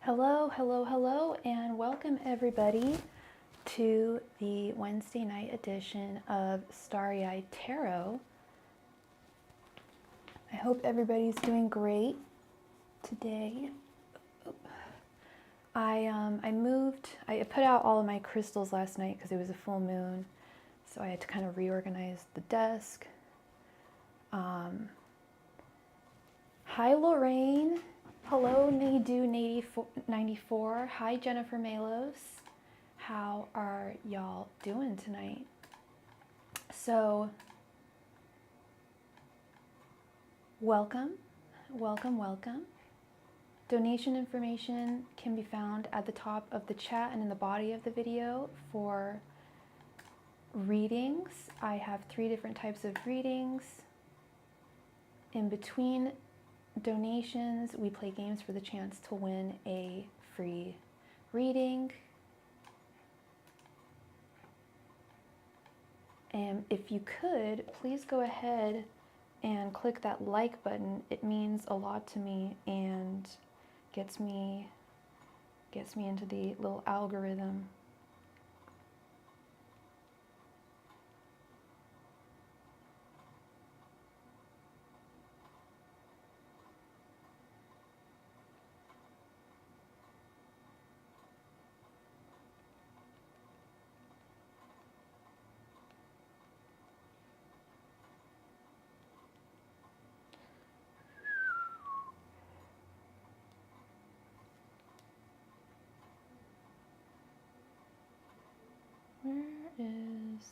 Hello, hello, hello, and welcome everybody to the Wednesday night edition of Starry Tarot. I hope everybody's doing great today. I put out all of my crystals last night because it was a full moon, so I had to kind of reorganize the desk. Hi Lorraine. Hello, Nadu94. Hi, Jennifer Malos. How are y'all doing tonight? So, welcome, welcome, welcome. Donation information can be found at the top of the chat and in the body of the video for readings. I have 3 different types of readings. In between donations, we play games for the chance to win a free reading. And if you could, please go ahead and click that like button. It means a lot to me and gets me into the little algorithm.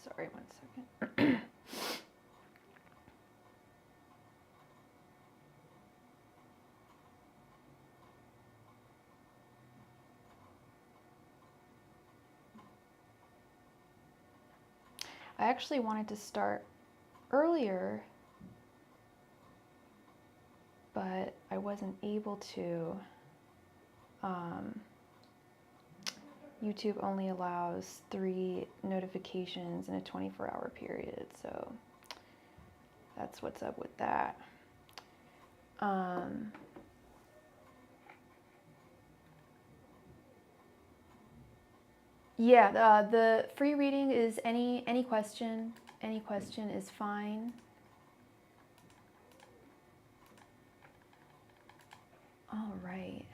Sorry, 1 second. I actually wanted to start earlier, but I wasn't able to. YouTube only allows 3 notifications in a 24-hour period, so that's what's up with that. Yeah, the free reading is any question. Any question is fine. All right.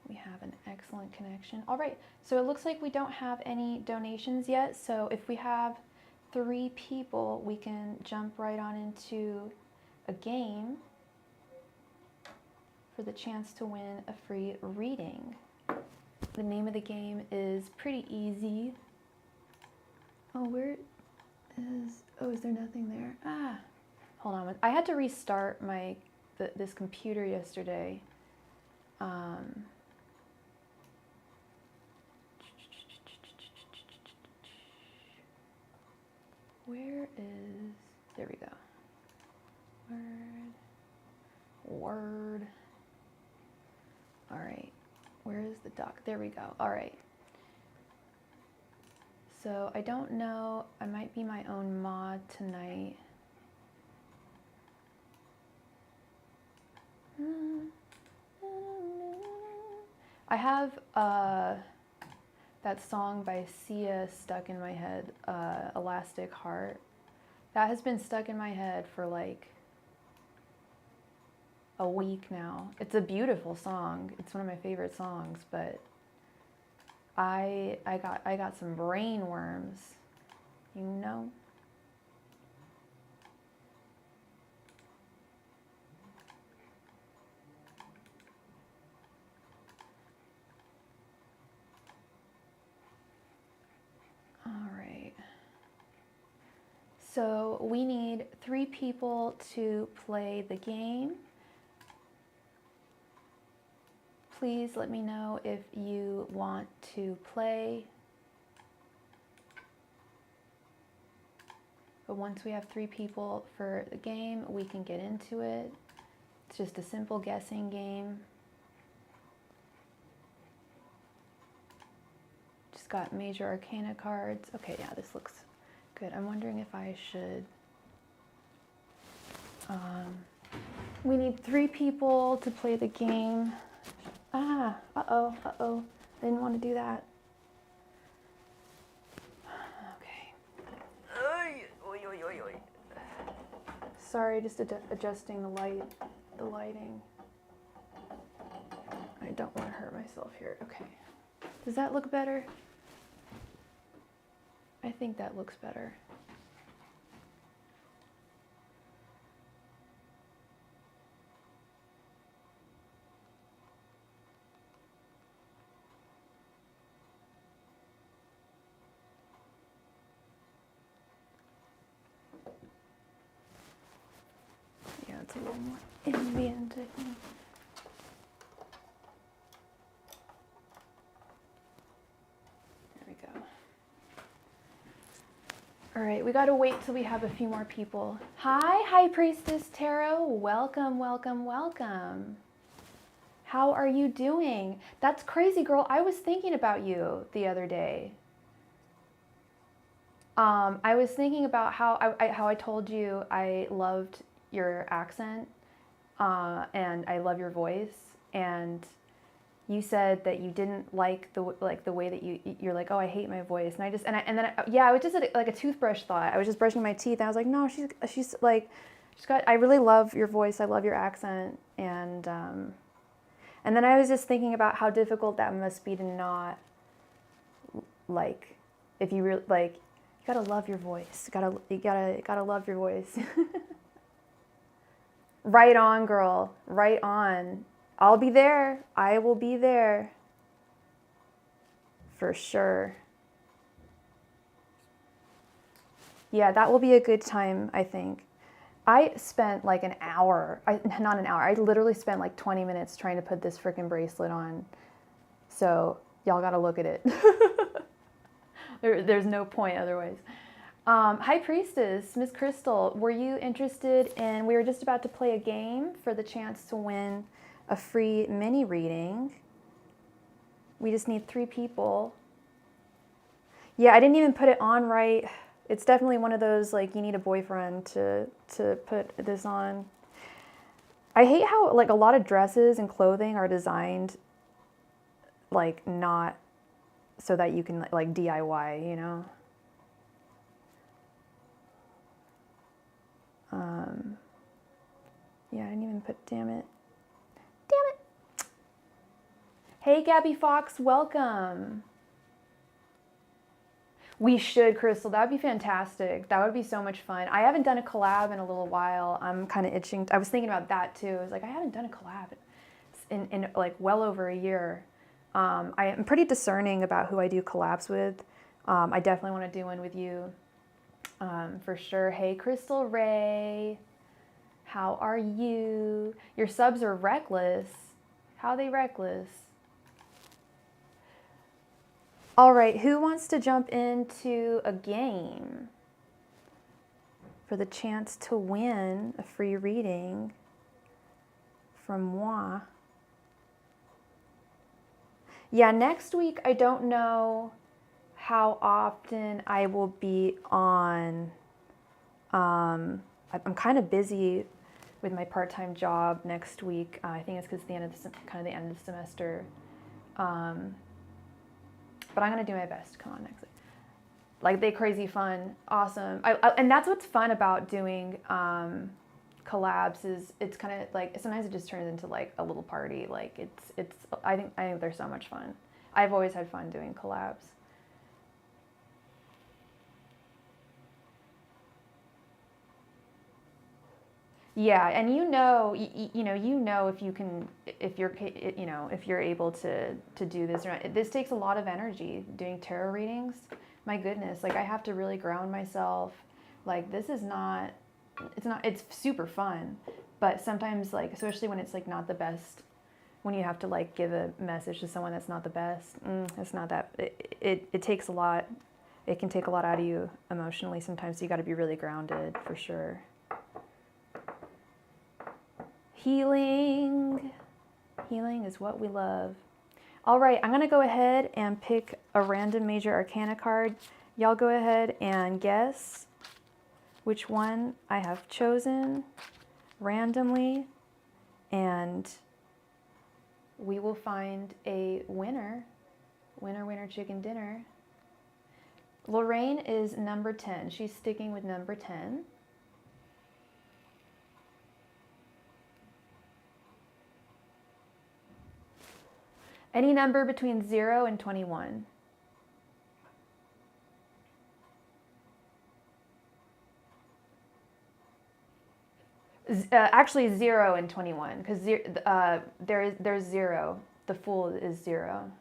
We have an excellent connection. All right, so it looks like we don't have any donations yet. So if we have 3 people, we can jump right on into a game for the chance to win a free reading. The name of the game is pretty easy. Oh, where is, oh, is there nothing there? Ah, hold on. I had to restart this computer yesterday. Where is, there we go. Word. All right, where is the doc? There we go. All right. So I don't know, I might be my own mod tonight. I have that song by Sia stuck in my head, Elastic Heart. That has been stuck in my head for like a week now. It's a beautiful song. It's one of my favorite songs, but I got some brain worms, you know? All right. So we need 3 people to play the game. Please let me know if you want to play. But once we have 3 people for the game, we can get into it. It's just a simple guessing game. Just got major arcana cards. Okay, yeah, this looks good. I'm wondering if I should... we need 3 people to play the game. Ah, uh-oh, uh-oh. I didn't want to do that. Okay. Sorry, just adjusting the lighting. I don't want to hurt myself here. Okay. Does that look better? I think that looks better. Yeah, it's a little more ambient, I think. There we go. All right, we gotta wait till we have a few more people. Hi, High Priestess Tarot. Welcome, welcome, welcome. How are you doing? That's crazy, girl. I was thinking about you the other day. I was thinking about how I told you I loved your accent, and I love your voice, and you said that you didn't like the way that you're like, oh, I hate my voice, and yeah, it was just like a toothbrush thought. I was just brushing my teeth, and I was like, no, she's like, I really love your voice, I love your accent, and then I was just thinking about how difficult that must be to not like, if you really like, you gotta love your voice, you gotta love your voice. Right on, girl, right on. I'll be there. I will be there. For sure. Yeah, that will be a good time, I think. I spent like an hour, not an hour, I literally spent like 20 minutes trying to put this freaking bracelet on. So y'all gotta look at it. There's no point otherwise. High Priestess, Miss Crystal, were you interested in, we were just about to play a game for the chance to win a free mini reading. We just need 3 people. Yeah, I didn't even put it on right. It's definitely one of those, like, you need a boyfriend to put this on. I hate how, like, a lot of dresses and clothing are designed, like, not so that you can, like, DIY, you know? Yeah, I didn't even put, damn it. Damn it. Hey, Gabby Fox, welcome. We should, Crystal. That would be fantastic. That would be so much fun. I haven't done a collab in a little while. I'm kind of itching. I was thinking about that too. I was like, I haven't done a collab in like well over a year. I am pretty discerning about who I do collabs with. I definitely want to do one with you, for sure. Hey, Crystal Ray. How are you? Your subs are reckless. How are they reckless? All right, who wants to jump into a game for the chance to win a free reading from moi? Yeah, next week, I don't know how often I will be on. I'm kind of busy with my part-time job next week. I think it's because it's the end of the end of the semester. But I'm gonna do my best to come on next week. Like, they crazy fun, awesome. And that's what's fun about doing collabs, is it's kind of like, sometimes it just turns into like a little party. Like I think they're so much fun. I've always had fun doing collabs. Yeah, and you know if you can, if you're able to do this or not. This takes a lot of energy, doing tarot readings. My goodness, like, I have to really ground myself. Like, this is not, it's super fun, but sometimes, like, especially when it's like not the best, when you have to like give a message to someone that's not the best, it's not that, it takes a lot. It can take a lot out of you emotionally sometimes, so you got to be really grounded, for sure. Healing is what we love. All right, I'm gonna go ahead and pick a random major arcana card. Y'all go ahead and guess which one I have chosen randomly, and we will find a winner. Winner, winner, chicken dinner. Lorraine is number 10. She's sticking with number 10. Any number between 0 and 21. Actually 0 and 21, because there's 0. The Fool is 0.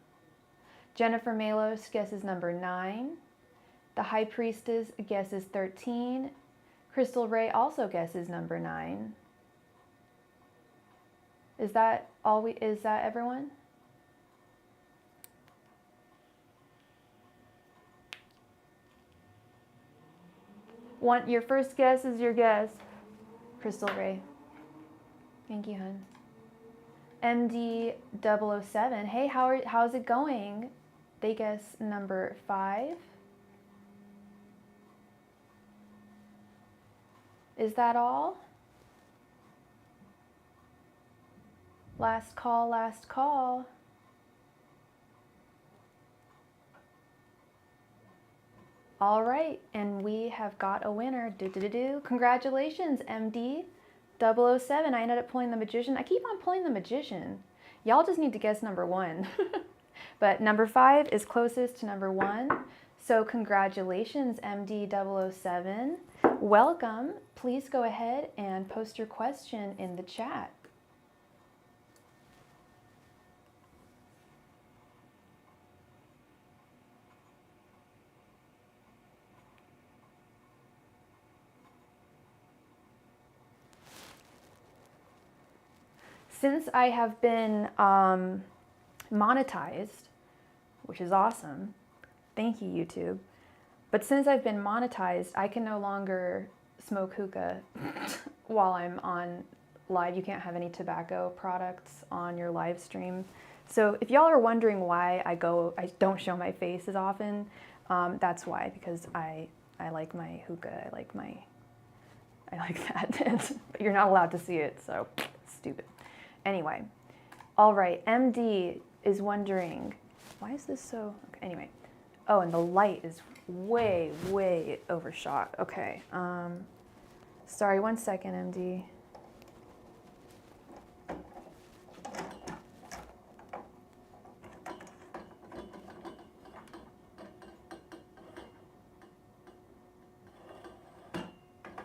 Jennifer Malos guesses number 9. The High Priestess guesses 13. Crystal Ray also guesses number 9. Is that everyone? Your first guess is your guess. Crystal Ray. Thank you, hun. MD007. Hey, how's it going? They guess number 5. Is that all? Last call, last call. All right, and we have got a winner. Congratulations, MD007. I ended up pulling the Magician. I keep on pulling the Magician. Y'all just need to guess number 1. But number 5 is closest to number 1. So congratulations, MD007. Welcome. Please go ahead and post your question in the chat. Since I have been monetized, which is awesome, thank you, YouTube. But since I've been monetized, I can no longer smoke hookah while I'm on live. You can't have any tobacco products on your live stream. So if y'all are wondering why I don't show my face as often, that's why, because I like my hookah. I like that. But you're not allowed to see it, so stupid. Anyway, all right, MD is wondering, why is this so, okay, anyway. Oh, and the light is way, way overshot. Okay, sorry, 1 second, MD.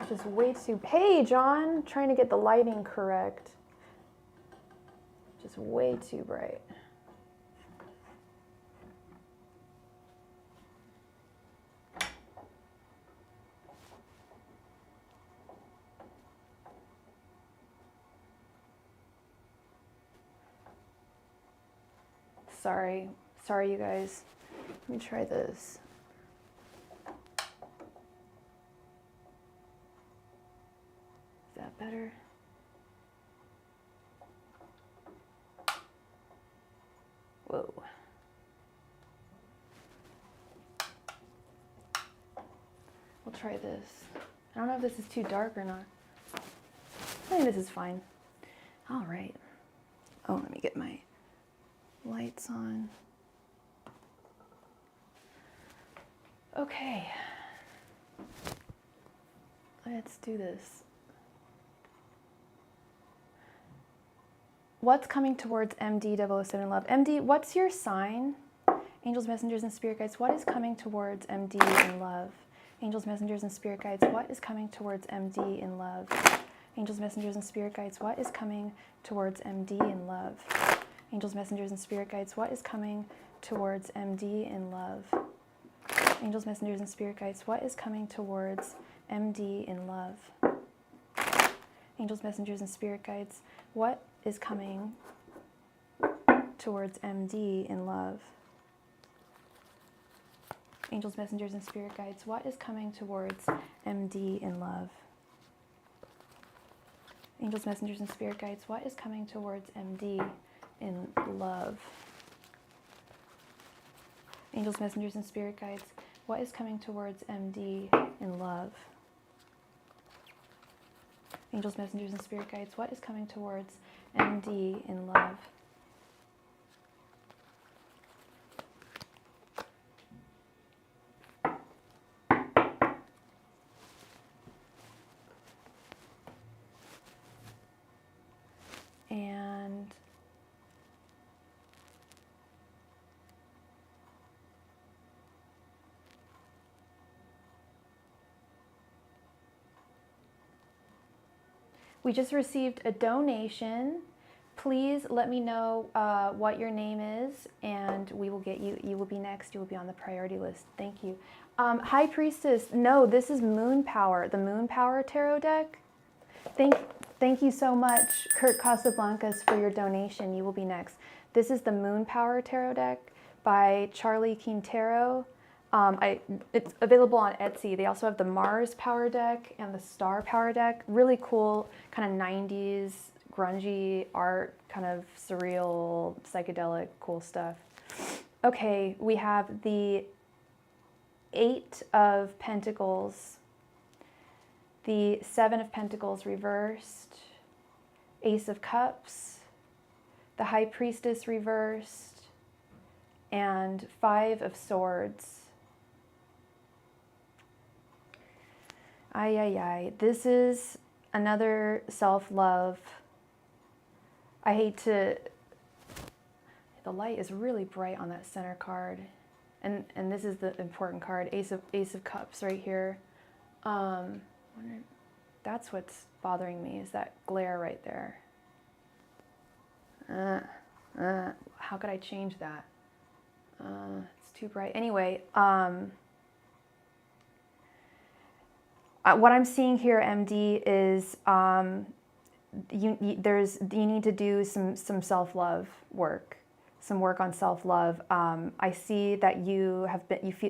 Just way too, hey, John, trying to get the lighting correct. Just way too bright. Sorry you guys. Let me try this. Is that better? Whoa. We'll try this. I don't know if this is too dark or not. I think this is fine. All right. Oh, let me get my lights on. Okay. Let's do this. What's coming towards MD007 love? MD, what's your sign? Angels, messengers, and spirit guides, what is coming towards MD in love? Angels, messengers, and spirit guides, what is coming towards MD in love? Angels, messengers, and spirit guides, what is coming towards MD in love? Angels, messengers, and spirit guides, what is coming towards MD in love? Angels, messengers, and spirit guides, what is coming towards MD in love? Angels, messengers, and spirit guides, what is coming towards MD in love? Angels, messengers, and spirit guides, what is coming towards MD in love? Angels, messengers, and spirit guides, what is coming towards MD in love? Angels, messengers, and spirit guides, what is coming towards MD in love? Angels, messengers, and spirit guides, what is coming towards MD in love? We just received a donation. Please let me know what your name is, and we will get you. You will be next. You will be on the priority list. Thank you. High Priestess. No, this is Moon Power, the Moon Power Tarot deck. Thank you so much, Kurt Casablancas, for your donation. You will be next. This is the Moon Power Tarot deck by Charlie Quintero. It's available on Etsy. They also have the Mars Power deck and the Star Power deck. Really cool, kind of 90s grungy art, kind of surreal, psychedelic, cool stuff. Okay, we have the 8 of Pentacles, the 7 of Pentacles reversed, Ace of Cups, the High Priestess reversed, and 5 of Swords. Ay, ay, ay. This is another self-love. I hate to... The light is really bright on that center card. And this is the important card, Ace of Cups right here. That's what's bothering me, is that glare right there. How could I change that? It's too bright. Anyway, what I'm seeing here, MD, is you need to do some self-love work, some work on self-love. I see that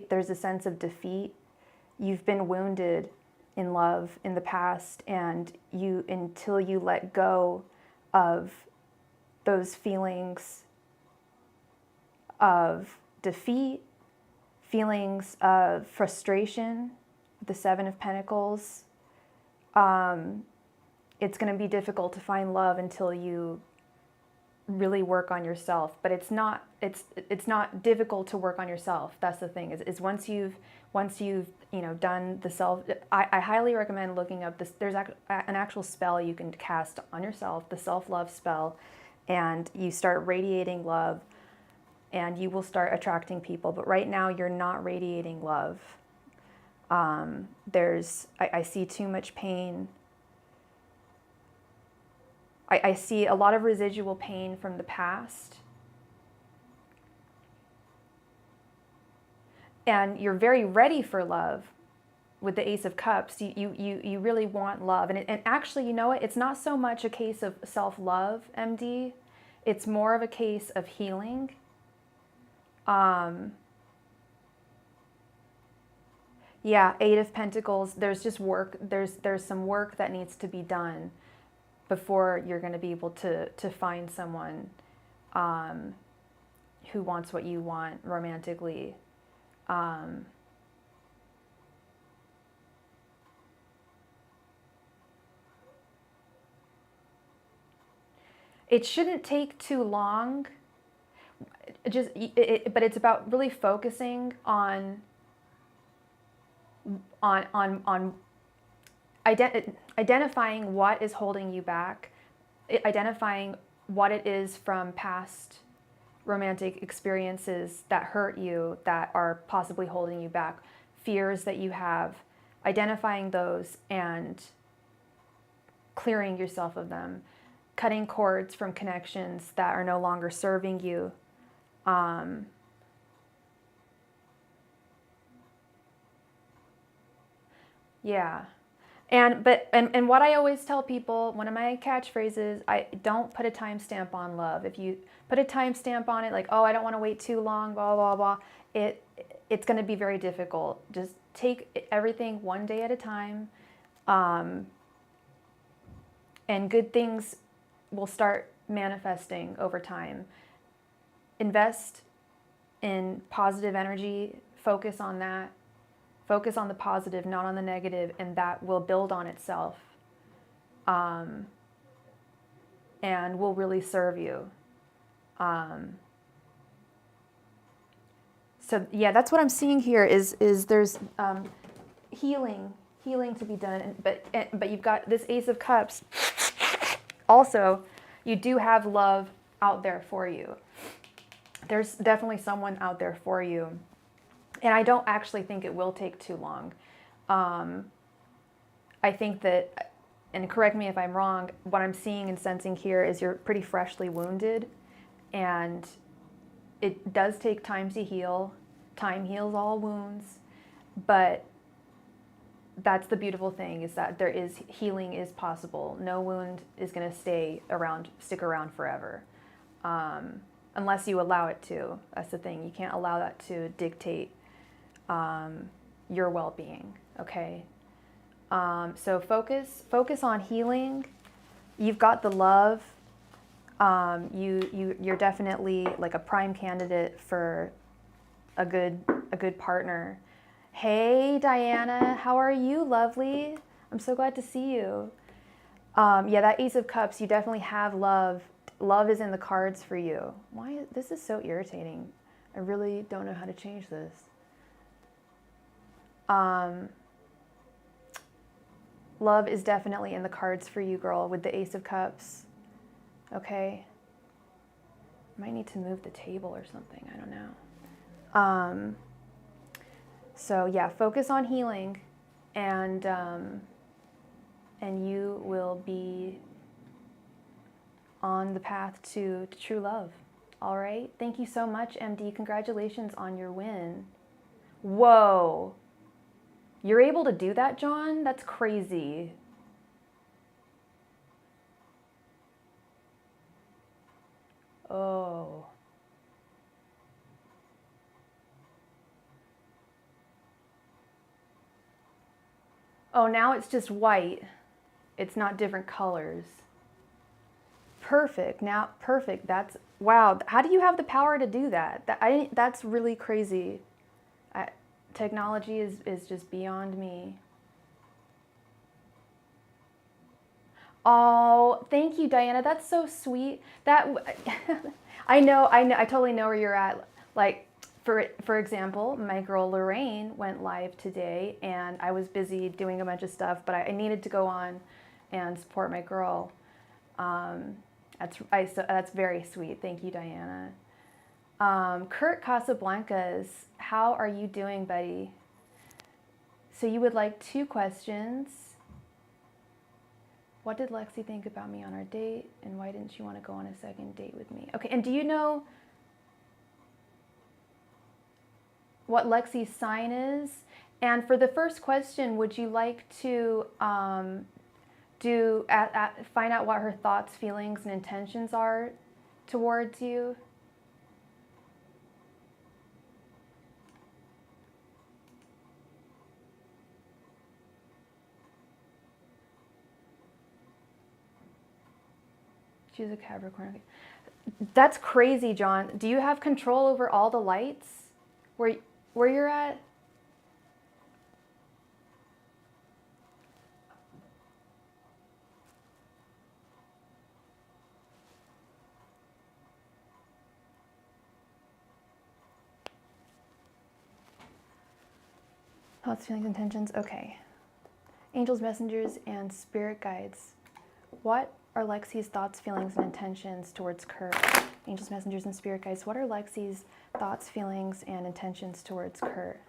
there's a sense of defeat. You've been wounded in love in the past, and until you let go of those feelings of defeat, feelings of frustration, the 7 of Pentacles, it's going to be difficult to find love until you really work on yourself. But it's not difficult to work on yourself. That's the thing, is once you've done the self, I highly recommend looking up this. There's an actual spell you can cast on yourself, the self-love spell, and you start radiating love, and you will start attracting people. But right now you're not radiating love. I see too much pain. I see a lot of residual pain from the past. And you're very ready for love with the Ace of Cups. You really want love. And actually, you know what? It's not so much a case of self-love, MD. It's more of a case of healing. Yeah, 8 of Pentacles. There's just work. There's some work that needs to be done before you're going to be able to find someone who wants what you want romantically. It shouldn't take too long. But it's about really focusing on identifying what is holding you back, identifying what it is from past romantic experiences that hurt you, that are possibly holding you back, fears that you have, identifying those and clearing yourself of them, cutting cords from connections that are no longer serving you. Yeah. And what I always tell people, one of my catchphrases, I don't put a timestamp on love. If you put a timestamp on it, like, oh, I don't want to wait too long, blah, blah, blah, it's going to be very difficult. Just take everything one day at a time. And good things will start manifesting over time. Invest in positive energy, focus on that. Focus on the positive, not on the negative, and that will build on itself, and will really serve you. So yeah, that's what I'm seeing here. Is there's healing to be done, but you've got this Ace of Cups. Also, you do have love out there for you. There's definitely someone out there for you. And I don't actually think it will take too long. I think that and correct me if I'm wrong, what I'm seeing and sensing here is you're pretty freshly wounded, and it does take time to heal. Time heals all wounds, but that's the beautiful thing, is that healing is possible. No wound is going to stick around forever, unless you allow it to. That's the thing. You can't allow that to dictate your well-being. Okay. So focus on healing. You've got the love. You're definitely like a prime candidate for a good partner. Hey Diana, how are you, lovely? I'm so glad to see you. Yeah, that Ace of Cups, you definitely have love. Love is in the cards for you. This is so irritating. I really don't know how to change this. Love is definitely in the cards for you, girl, with the Ace of Cups. Okay. Might need to move the table or something. I don't know. So yeah, focus on healing, and you will be on the path to true love. All right. Thank you so much, MD. Congratulations on your win. Whoa. You're able to do that, John? That's crazy. Oh. Oh, now it's just white. It's not different colors. Perfect. Now, perfect. That's, wow. How do you have the power to do that? That's really crazy. Technology is just beyond me. Oh, thank you, Diana. That's so sweet. I know. I totally know where you're at. Like, for example, my girl Lorraine went live today, and I was busy doing a bunch of stuff, but I needed to go on and support my girl. That's very sweet. Thank you, Diana. Kurt Casablancas, how are you doing, buddy? So you would like 2 questions. What did Lexi think about me on our date, and why didn't she want to go on a second date with me? Okay, and do you know what Lexi's sign is? And for the first question, would you like to find out what her thoughts, feelings, and intentions are towards you? Choose a Capricorn. That's crazy, John. Do you have control over all the lights where you're at? Thoughts, feelings, intentions. Okay. Angels, messengers, and spirit guides. What are Lexi's thoughts, feelings, and intentions towards Kurt? Angels, messengers, and spirit guides. What are Lexi's thoughts, feelings, and intentions towards Kurt?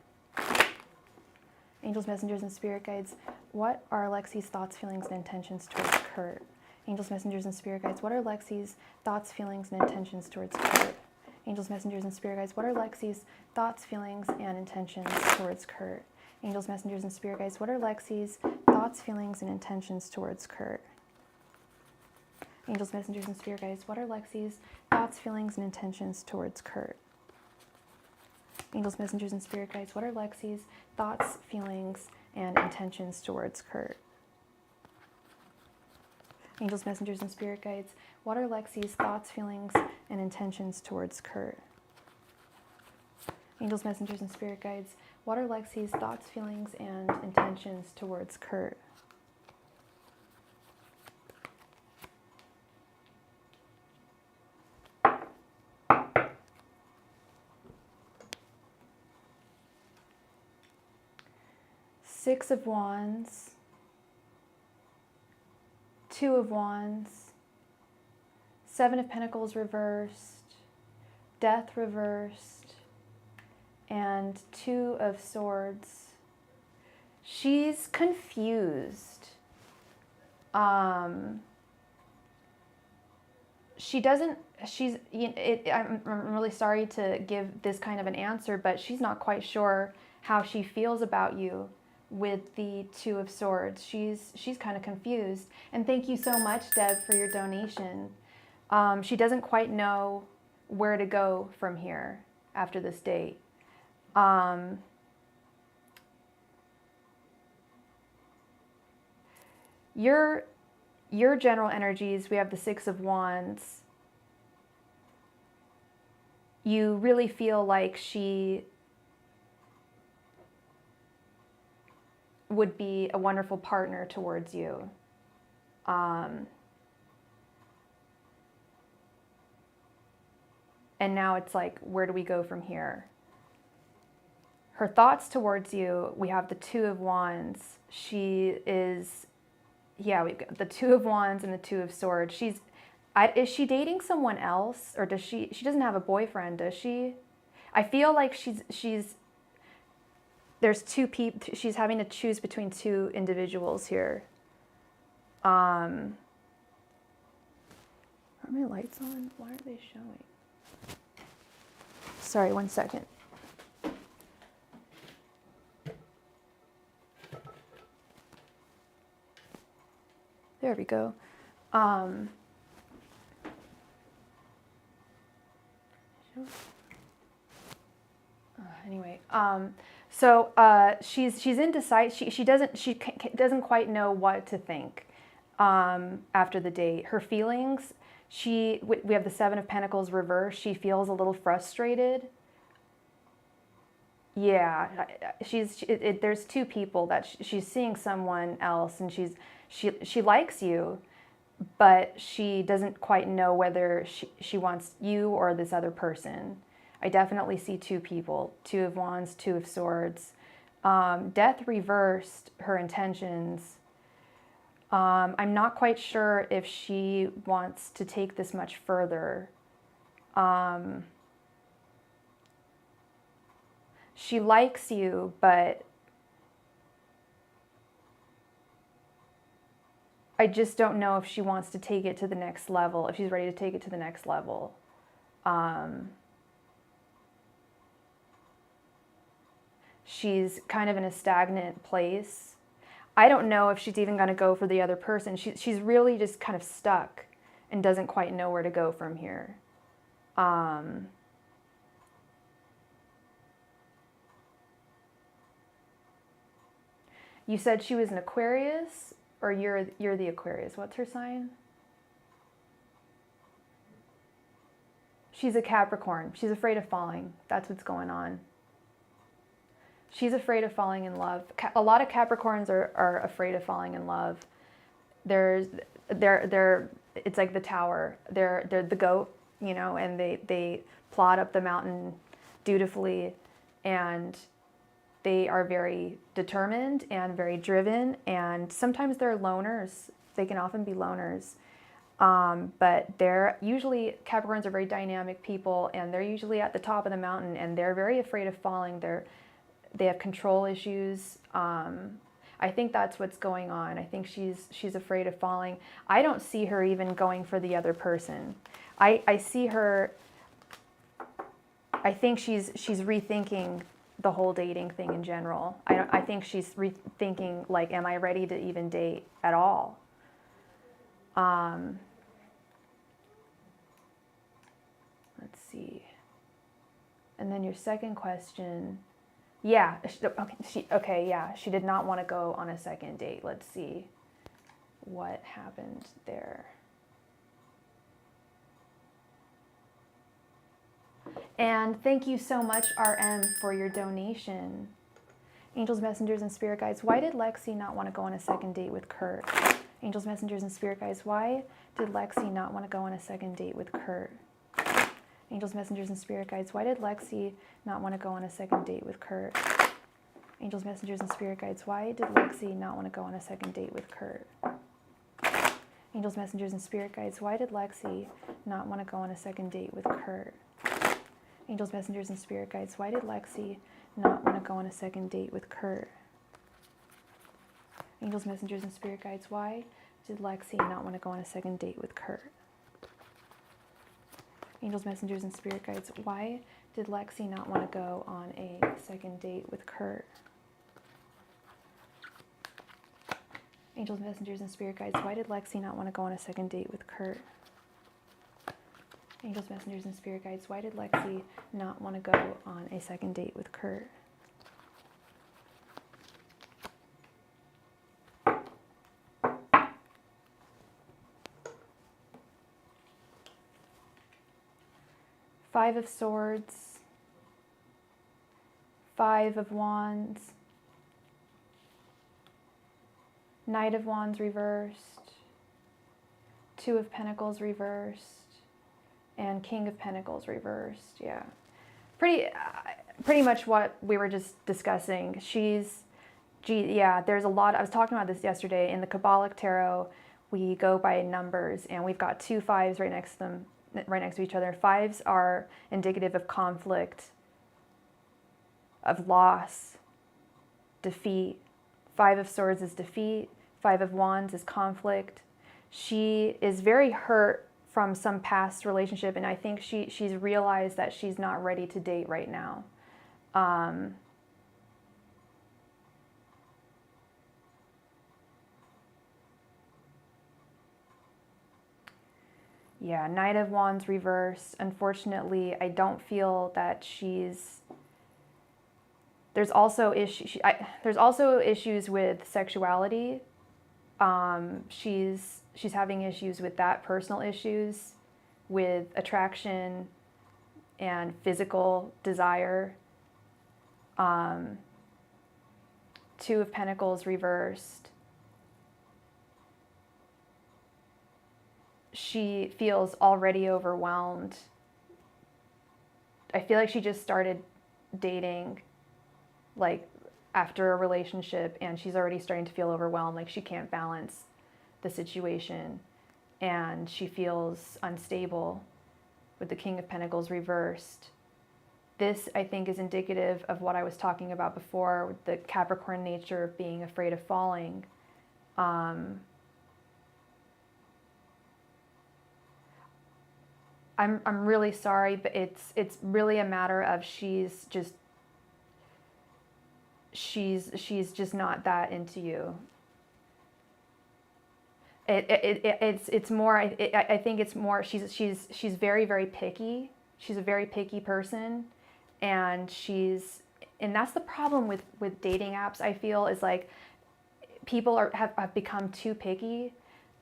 Angels, messengers, and spirit guides. What are Lexi's thoughts, feelings, and intentions towards Kurt? Angels, messengers, and spirit guides. What are Lexi's thoughts, feelings, and intentions towards Kurt? Angels, messengers, and spirit guides. What are Lexi's thoughts, feelings, and intentions towards Kurt? Angels, messengers, and spirit guides. What are Lexi's thoughts, feelings, and intentions towards Kurt? Angels, messengers, and spirit guides. What are Lexi's thoughts, feelings, and intentions towards Kurt? Angels, messengers, and spirit guides. What are Lexi's thoughts, feelings, and intentions towards Kurt? Angels, messengers, and spirit guides. What are Lexi's thoughts, feelings, and intentions towards Kurt? Angels, messengers, and spirit guides. What are Lexi's thoughts, feelings, and intentions towards Kurt? Six of Wands, Two of Wands, Seven of Pentacles reversed, Death reversed, and Two of Swords. She's confused. She doesn't, I'm really sorry to give this kind of an answer, but she's not quite sure how she feels about you with the Two of Swords. She's kind of confused. And thank you so much, Deb, for your donation. She doesn't quite know where to go from here after this date. Your general energies, we have the Six of Wands. You really feel like she would be a wonderful partner towards you. And now it's like, where do we go from here? Her thoughts towards you, we have the Two of Wands. She is, yeah, we've got the Two of Wands and the Two of Swords. Is she dating someone else, or does she doesn't have a boyfriend, does she? I feel like there's two people, she's having to choose between two individuals here. Are my lights on? Why are they showing? Sorry, one second. There we go. Anyway, so she's indecisive. She doesn't quite know what to think after the date. Her feelings. We have the Seven of Pentacles reversed. She feels a little frustrated. Yeah, there's two people that she's seeing someone else, and she likes you, but she doesn't quite know whether she wants you or this other person. I definitely see two people, Two of Wands, Two of Swords. Death reversed her intentions. I'm not quite sure if she wants to take this much further. She likes you, but I just don't know if she wants to take it to the next level, if she's ready to take it to the next level. She's kind of in a stagnant place. I don't know if she's even going to go for the other person. She's really just kind of stuck and doesn't quite know where to go from here. You said she was an Aquarius, or you're the Aquarius. What's her sign? She's a Capricorn. She's afraid of falling. That's what's going on. She's afraid of falling in love. A lot of Capricorns are afraid of falling in love. It's like the tower. They're the goat, you know, and they plod up the mountain dutifully, and they are very determined and very driven, and sometimes they're loners. They can often be loners. But Capricorns are very dynamic people, and they're usually at the top of the mountain, and they're very afraid of falling. They have control issues. I think that's what's going on. I think she's afraid of falling. I don't see her even going for the other person. I see her, I think she's rethinking the whole dating thing in general. I think she's rethinking, like, am I ready to even date at all? Let's see. And then your second question. Yeah, she did not want to go on a second date. Let's see what happened there. And thank you so much, RM, for your donation. Angels, messengers, and spirit guides, why did Lexi not want to go on a second date with Kurt? Angels, messengers, and spirit guides, why did Lexi not want to go on a second date with Kurt? Angels, messengers, and spirit guides, why did Lexi not want to go on a second date with Kurt? Angels, messengers, and spirit guides, why did Lexi not want to go on a second date with Kurt? Angels, messengers, and spirit guides, why did Lexi not want to go on a second date with Kurt? Angels, messengers, and spirit guides, why did Lexi not want to go on a second date with Kurt? Angels, messengers, and spirit guides, why did Lexi not want to go on a second date with Kurt? Angels, messengers, and spirit guides, why did Lexi not want to go on a second date with Kurt? Angels, messengers, and spirit guides, why did Lexi not want to go on a second date with Kurt? Angels, messengers, and spirit guides, why did Lexi not want to go on a second date with Kurt? Five of Swords, Five of Wands, Knight of Wands reversed, Two of Pentacles reversed, and King of Pentacles reversed. Yeah, pretty much what we were just discussing. Yeah, there's a lot. I was talking about this yesterday in the Kabbalic Tarot. We go by numbers, and we've got two fives right next to them, right next to each other. Fives are indicative of conflict, of loss, defeat. Five of Swords is defeat. Five of Wands is conflict. She is very hurt from some past relationship, and I think she's realized that she's not ready to date right now. Yeah, Knight of Wands reverse. Unfortunately, I don't feel that there's also issues with sexuality. She's having issues with that, personal issues with attraction and physical desire. Two of Pentacles reversed. She feels already overwhelmed. I feel like she just started dating like after a relationship, and she's already starting to feel overwhelmed, like she can't balance the situation, and she feels unstable with the King of Pentacles reversed. This, I think, is indicative of what I was talking about before, with the Capricorn nature of being afraid of falling. I'm really sorry, but it's really a matter of she's just not that into you. It's more. I think it's more. She's very, very picky. She's a very picky person, and that's the problem with dating apps. I feel is like people have become too picky.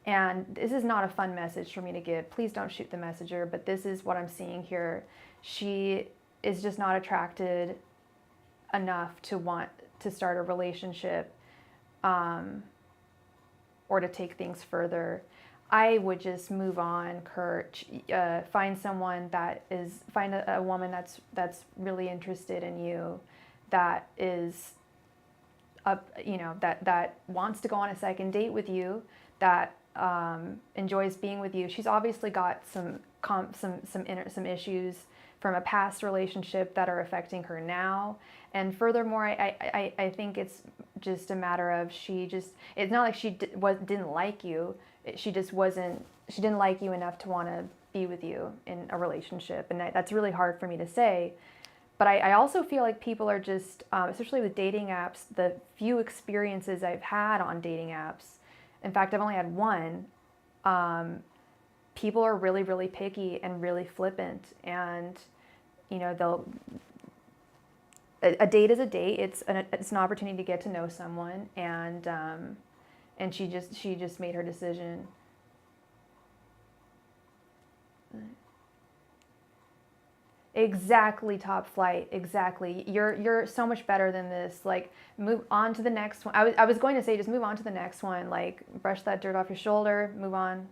And this is not a fun message for me to give. Please don't shoot the messenger, but this is what I'm seeing here. She is just not attracted enough to want to start a relationship or to take things further. I would just move on, Kurt. Find someone find a woman that's really interested in you, that is that wants to go on a second date with you, that enjoys being with you. She's obviously got some issues from a past relationship that are affecting her now. And furthermore, I think it's just a matter of it's not like she didn't like you. She didn't like you enough to want to be with you in a relationship. And that's really hard for me to say. But I also feel like people are just, especially with dating apps, the few experiences I've had on dating apps, in fact, I've only had one, people are really, really picky and really flippant. And, a date is a date. It's an opportunity to get to know someone. And she just made her decision. Exactly, Top Flight. Exactly. You're so much better than this. Like, move on to the next one. I was going to say, just move on to the next one. Like, brush that dirt off your shoulder. Move on.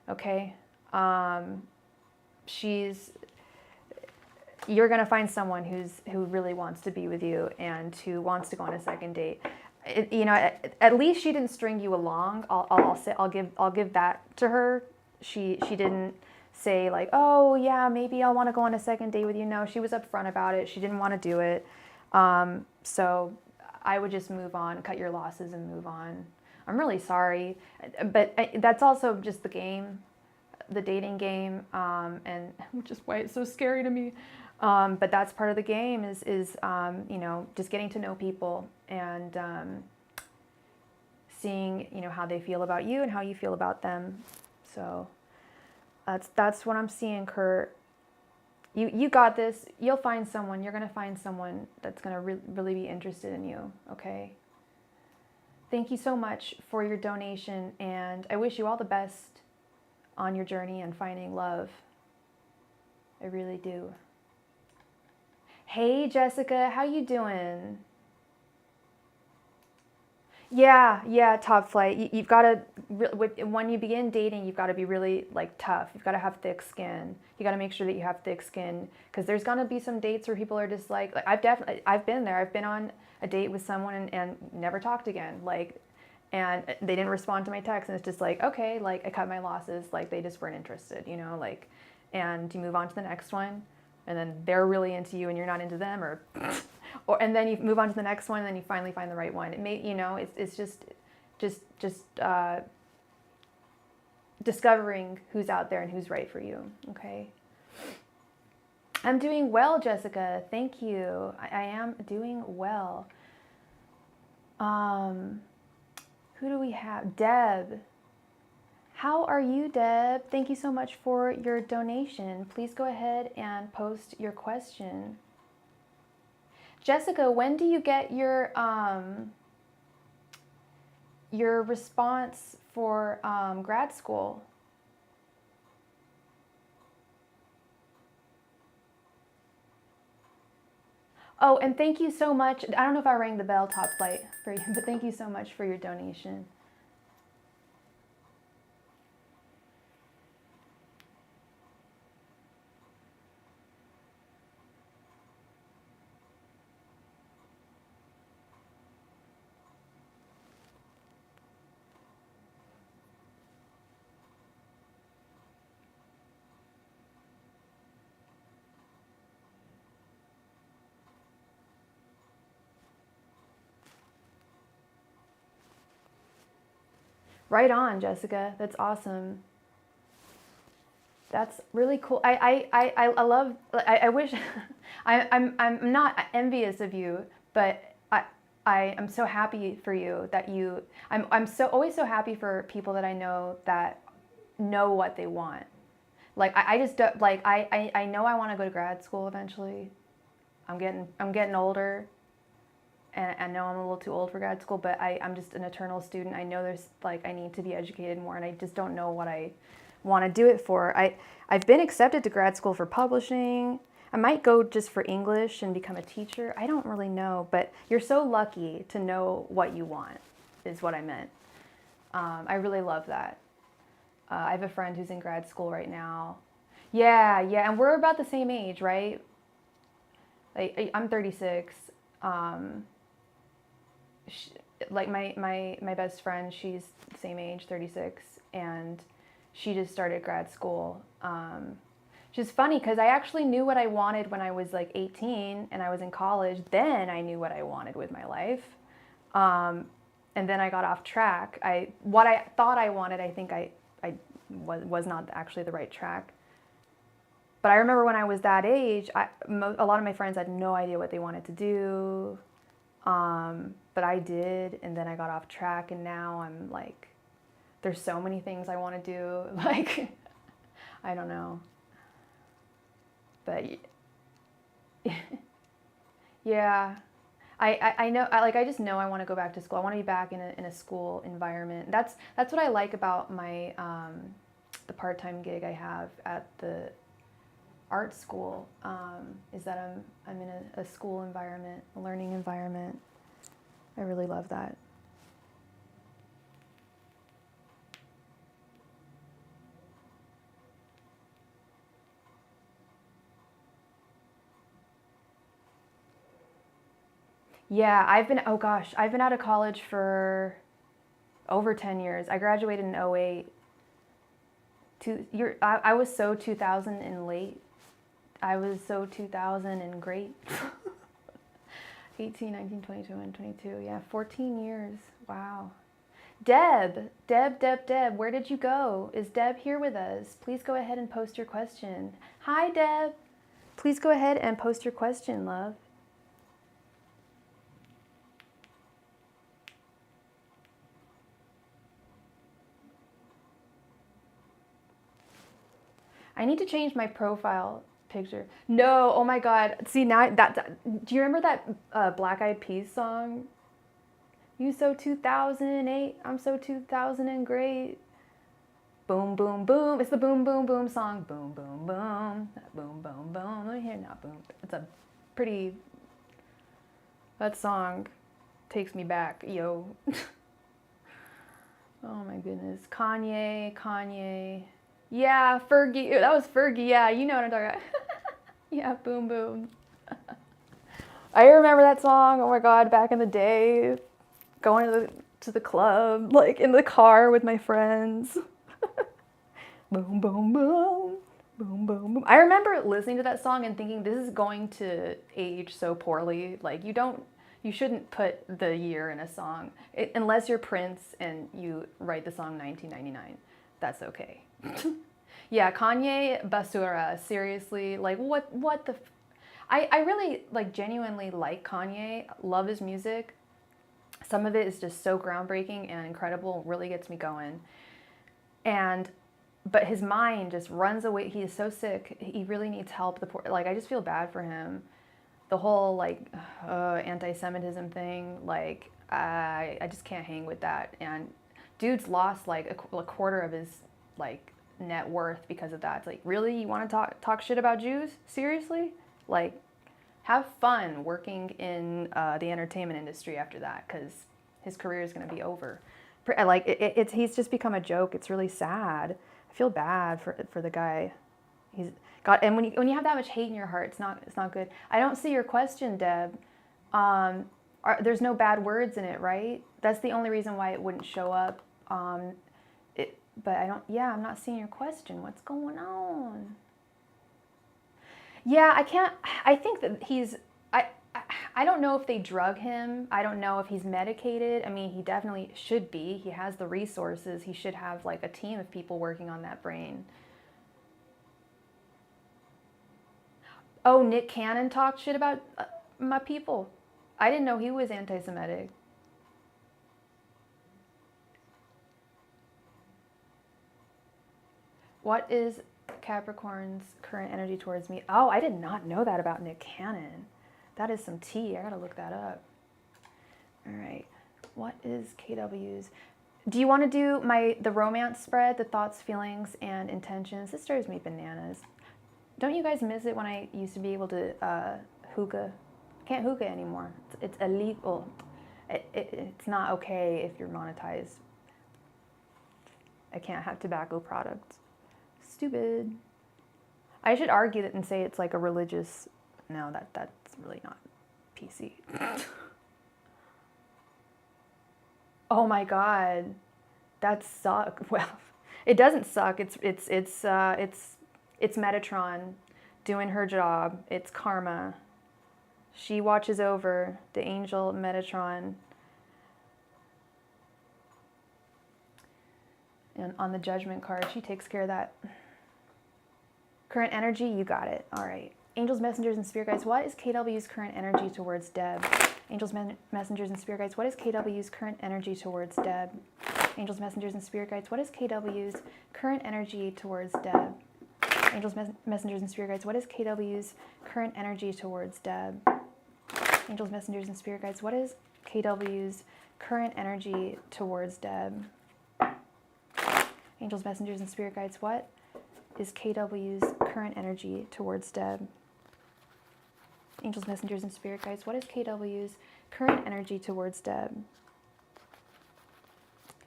Okay. You're gonna find someone who really wants to be with you and who wants to go on a second date. At least she didn't string you along. I'll give that to her. She didn't say like, oh yeah, maybe I'll want to go on a second date with you. No, she was upfront about it. She didn't want to do it. So I would just move on, cut your losses and move on. I'm really sorry. But that's also just the game, the dating game, and which is why it's so scary to me. But that's part of the game is you know, just getting to know people and seeing, you know, how they feel about you and how you feel about them. So that's what I'm seeing, Kurt. You got this. You'll find someone. You're going to find someone that's going to really be interested in you, okay? Thank you so much for your donation, and I wish you all the best on your journey and finding love. I really do. Hey, Jessica, how you doing? Yeah, top flight. You've got to, when you begin dating, you've got to be really like tough. You've got to have thick skin. You got to make sure that you have thick skin, because there's gonna be some dates where people are just like I've been there. I've been on a date with someone and never talked again. Like, and they didn't respond to my text, and it's just like, okay, like I cut my losses. Like they just weren't interested, you know, like, and you move on to the next one, and then they're really into you and you're not into them, or and then you move on to the next one, and then you finally find the right one. It may, you know, it's just discovering who's out there and who's right for you. Okay. I'm doing well, Jessica. Thank you. I am doing well. Who do we have? Deb. How are you, Deb? Thank you so much for your donation. Please go ahead and post your question. Jessica, when do you get your response for grad school? Oh, and thank you so much. I don't know if I rang the bell, Top Flight, for you, but thank you so much for your donation. Right on, Jessica. That's awesome. That's really cool. I love. I wish. I'm not envious of you, but I am so happy for you that you. I'm so always so happy for people that I know that know what they want. Like I just don't, like I know I want to go to grad school eventually. I'm getting older. And I know I'm a little too old for grad school, but I'm just an eternal student. I know there's like, I need to be educated more, and I just don't know what I want to do it for. I've been accepted to grad school for publishing. I might go just for English and become a teacher. I don't really know, but you're so lucky to know what you want, is what I meant. I really love that. I have a friend who's in grad school right now. Yeah, and we're about the same age, right? I'm 36. Like my best friend, she's the same age, 36, and she just started grad school. Which is funny because I actually knew what I wanted when I was like 18 and I was in college. Then I knew what I wanted with my life. And then I got off track. What I thought I wanted, I think I was not actually the right track. But I remember when I was that age, a lot of my friends had no idea what they wanted to do. But I did, and then I got off track, and now I'm like, there's so many things I want to do. Like, I don't know. But yeah, I know, I just know I want to go back to school. I want to be back in a school environment. That's what I like about my the part-time gig I have at the art school, is that I'm in a school environment, a learning environment. I really love that. Yeah, I've been out of college for over 10 years. I graduated in '08. I was so 2000 and late. I was so 2000 and great. 18, 19, 22, and 22. Yeah, 14 years. Wow. Deb, where did you go? Is Deb here with us? Please go ahead and post your question. Hi, Deb. Please go ahead and post your question, love. I need to change my profile picture. No, oh my God. See, now do you remember that Black Eyed Peas song? You so 2008, I'm so 2000 and great. Boom, boom, boom. It's the boom, boom, boom song. Boom, boom, boom. Boom, boom, boom. Let me hear now. Boom. It's a pretty. That song takes me back, yo. Oh my goodness. Kanye. Yeah, Fergie. That was Fergie. Yeah, you know what I'm talking about. Yeah, boom, boom. I remember that song. Oh my God, back in the day. Going to the club, like in the car with my friends. Boom, boom, boom. Boom, boom, boom. I remember listening to that song and thinking, this is going to age so poorly. Like, you shouldn't put the year in a song. Unless you're Prince and you write the song 1999. That's okay. Yeah, Kanye Basura, seriously. Like, what the... I really, like, genuinely like Kanye. Love his music. Some of it is just so groundbreaking and incredible, really gets me going. But his mind just runs away. He is so sick. He really needs help. Like, I just feel bad for him. The whole, like, anti-Semitism thing, like, I just can't hang with that. And dude's lost, like, a quarter of his, like, net worth because of that. It's like, really? You want to talk shit about Jews? Seriously? Like, have fun working in the entertainment industry after that, because his career is going to be over. Like, he's just become a joke. It's really sad. I feel bad for the guy. He's got, and when you have that much hate in your heart, it's not good. I don't see your question, Deb. There's no bad words in it, right? That's the only reason why it wouldn't show up. But I'm not seeing your question. What's going on? Yeah, I think that I don't know if they drug him. I don't know if he's medicated. I mean, he definitely should be. He has the resources. He should have, like, a team of people working on that brain. Oh, Nick Cannon talked shit about my people. I didn't know he was anti-Semitic. What is Capricorn's current energy towards me? Oh, I did not know that about Nick Cannon. That is some tea. I gotta look that up. All right. What is KW's? Do you want to do the romance spread, the thoughts, feelings, and intentions? This drives me bananas. Don't you guys miss it when I used to be able to hookah? I can't hookah anymore. It's illegal. It's not okay if you're monetized. I can't have tobacco products. Stupid. I should argue that and say it's like a religious... No, that's really not PC. Oh my God, that sucks. Well, it doesn't suck. It's Metatron doing her job. It's karma. She watches over the angel Metatron. And on the judgment card, she takes care of that. Current energy, you got it. All right. Angels, messengers, and spirit guides, what is KW's current energy towards Deb? Angels, messengers, and spirit guides, what is KW's current energy towards Deb? Angels, messengers, and spirit guides, what is KW's current energy towards Deb? Angels, messengers, and spirit guides, what is KW's current energy towards Deb? Angels, messengers, and spirit guides, what is KW's current energy towards Deb? Angels, messengers, and spirit guides, what is KW's current energy towards Deb? Angels, messengers, and spirit guides, what is KW's current energy towards Deb?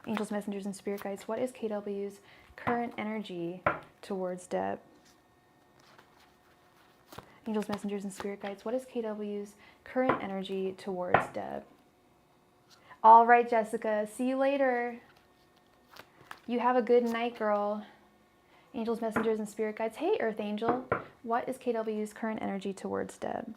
Angels, messengers, and spirit guides, what is KW's current energy towards Deb? Angels, messengers, and spirit guides, what is KW's current energy towards Deb? All right, Jessica, see you later. You have a good night, girl. Angels, messengers, and spirit guides. Hey, Earth Angel, what is KW's current energy towards Deb?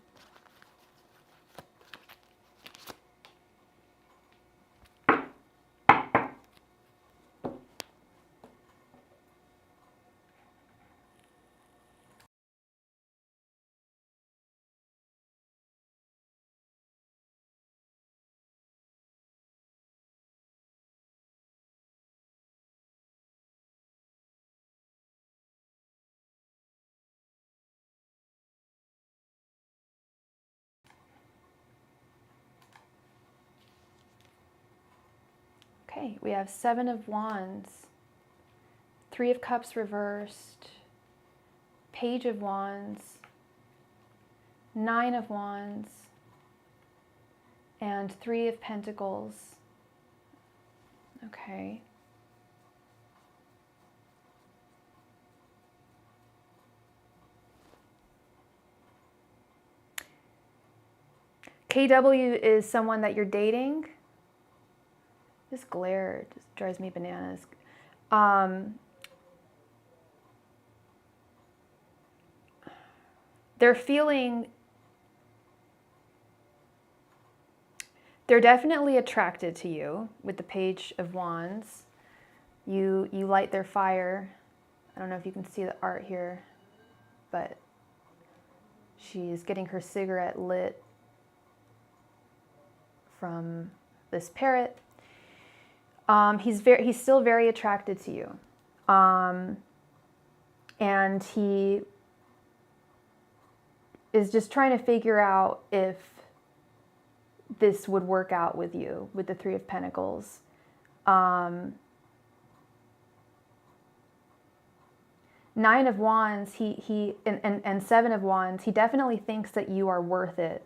Okay, we have 7 of Wands, 3 of Cups reversed, Page of Wands, 9 of Wands, and 3 of Pentacles. Okay. KW is someone that you're dating. This glare just drives me bananas. They're definitely attracted to you with the Page of Wands. You light their fire. I don't know if you can see the art here, but she's getting her cigarette lit from this parrot. He's still very attracted to you. And he is just trying to figure out if this would work out with you, with the 3 of Pentacles. 9 of Wands, and 7 of Wands, he definitely thinks that you are worth it.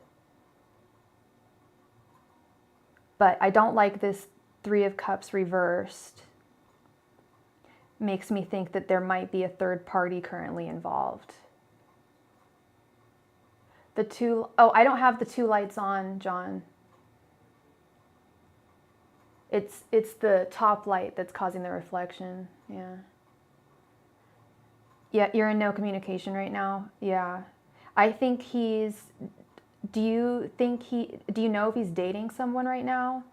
But I don't like this 3 of Cups reversed. Makes me think that there might be a third party currently involved. I don't have the 2 lights on, John. It's the top light that's causing the reflection. Yeah. Yeah, you're in no communication right now. Yeah. I think do you know if he's dating someone right now?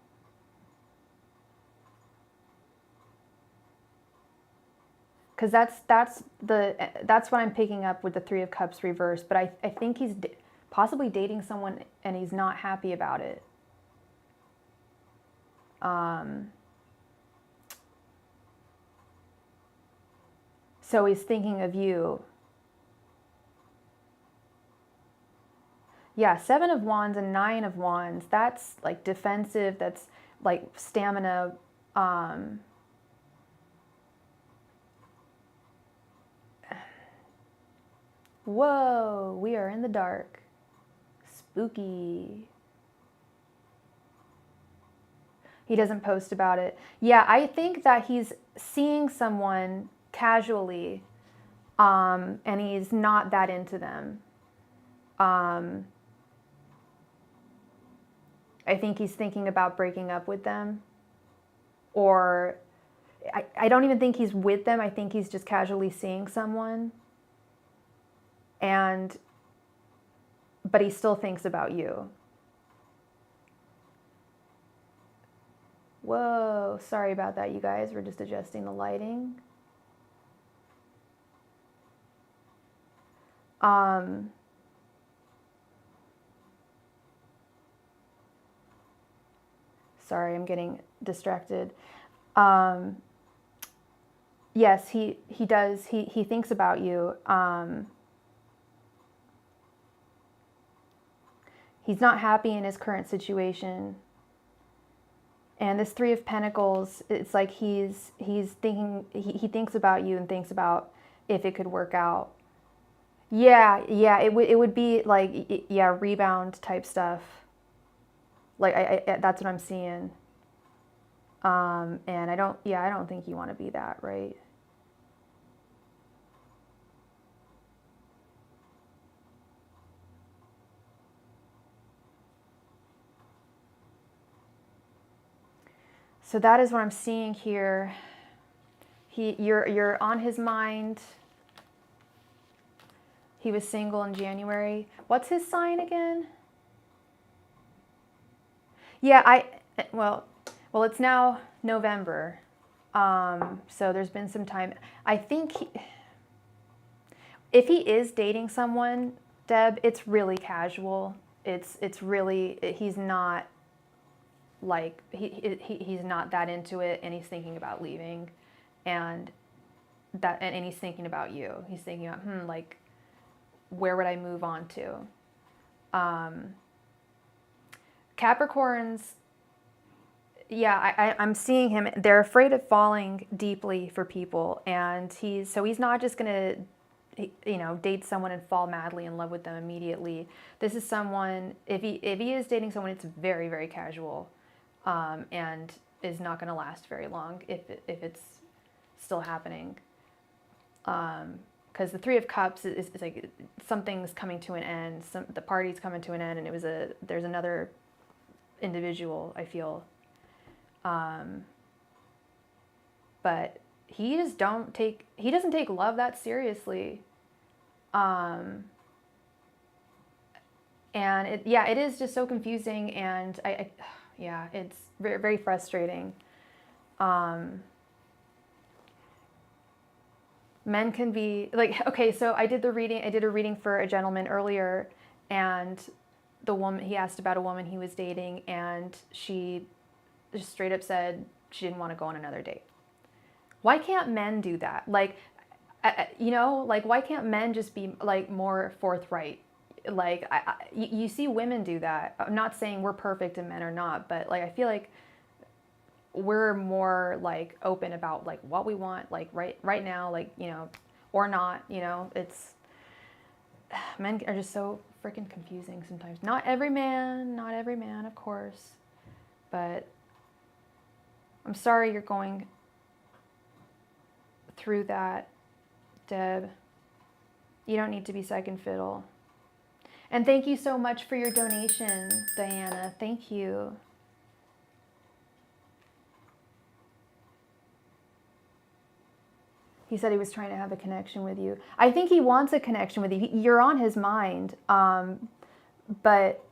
Because that's what I'm picking up with the 3 of Cups reversed. But I think he's possibly dating someone and he's not happy about it. So he's thinking of you. Yeah, 7 of Wands and 9 of Wands. That's like defensive. That's like stamina. Whoa, we are in the dark. Spooky. He doesn't post about it. Yeah, I think that he's seeing someone casually, and he's not that into them. I think he's thinking about breaking up with them. Or I don't even think he's with them. I think he's just casually seeing someone. But he still thinks about you. Whoa, sorry about that, you guys. We're just adjusting the lighting. Sorry, I'm getting distracted. Yes, he does. He thinks about you. He's not happy in his current situation. And this 3 of Pentacles, it's like he's thinking, he thinks about you and thinks about if it could work out. Yeah, it would be like, yeah, rebound type stuff. Like that's what I'm seeing. And I don't think you want to be that, right? So that is what I'm seeing here. You're on his mind. He was single in January. What's his sign again? Yeah, well, it's now November. So there's been some time. I think if he is dating someone, Deb, it's really casual. It's really, he's not like, he's not that into it, and he's thinking about leaving, and he's thinking about you. He's thinking about, like, where would I move on to? Capricorns, yeah, I'm seeing him. They're afraid of falling deeply for people, and he's not just gonna, date someone and fall madly in love with them immediately. This is someone, if he is dating someone, it's very, very casual, and is not gonna last very long if it's still happening. Because the Three of Cups is like something's coming to an end. The party's coming to an end, and there's another individual, I feel. But he doesn't take love that seriously. And it is just so confusing, and it's very, very frustrating. Men can be like, okay, so I did a reading for a gentleman earlier, and he asked about a woman he was dating, and she just straight up said she didn't want to go on another date. Why can't men do that? Like, why can't men just be like more forthright? Like, you see women do that. I'm not saying we're perfect and men are not, but like, I feel like we're more like open about like what we want, like right now, like, or not, it's, men are just so freaking confusing sometimes. Not every man, of course, but I'm sorry you're going through that, Deb. You don't need to be second fiddle. And thank you so much for your donation, Diana. Thank you. He said he was trying to have a connection with you. I think he wants a connection with you. You're on his mind. But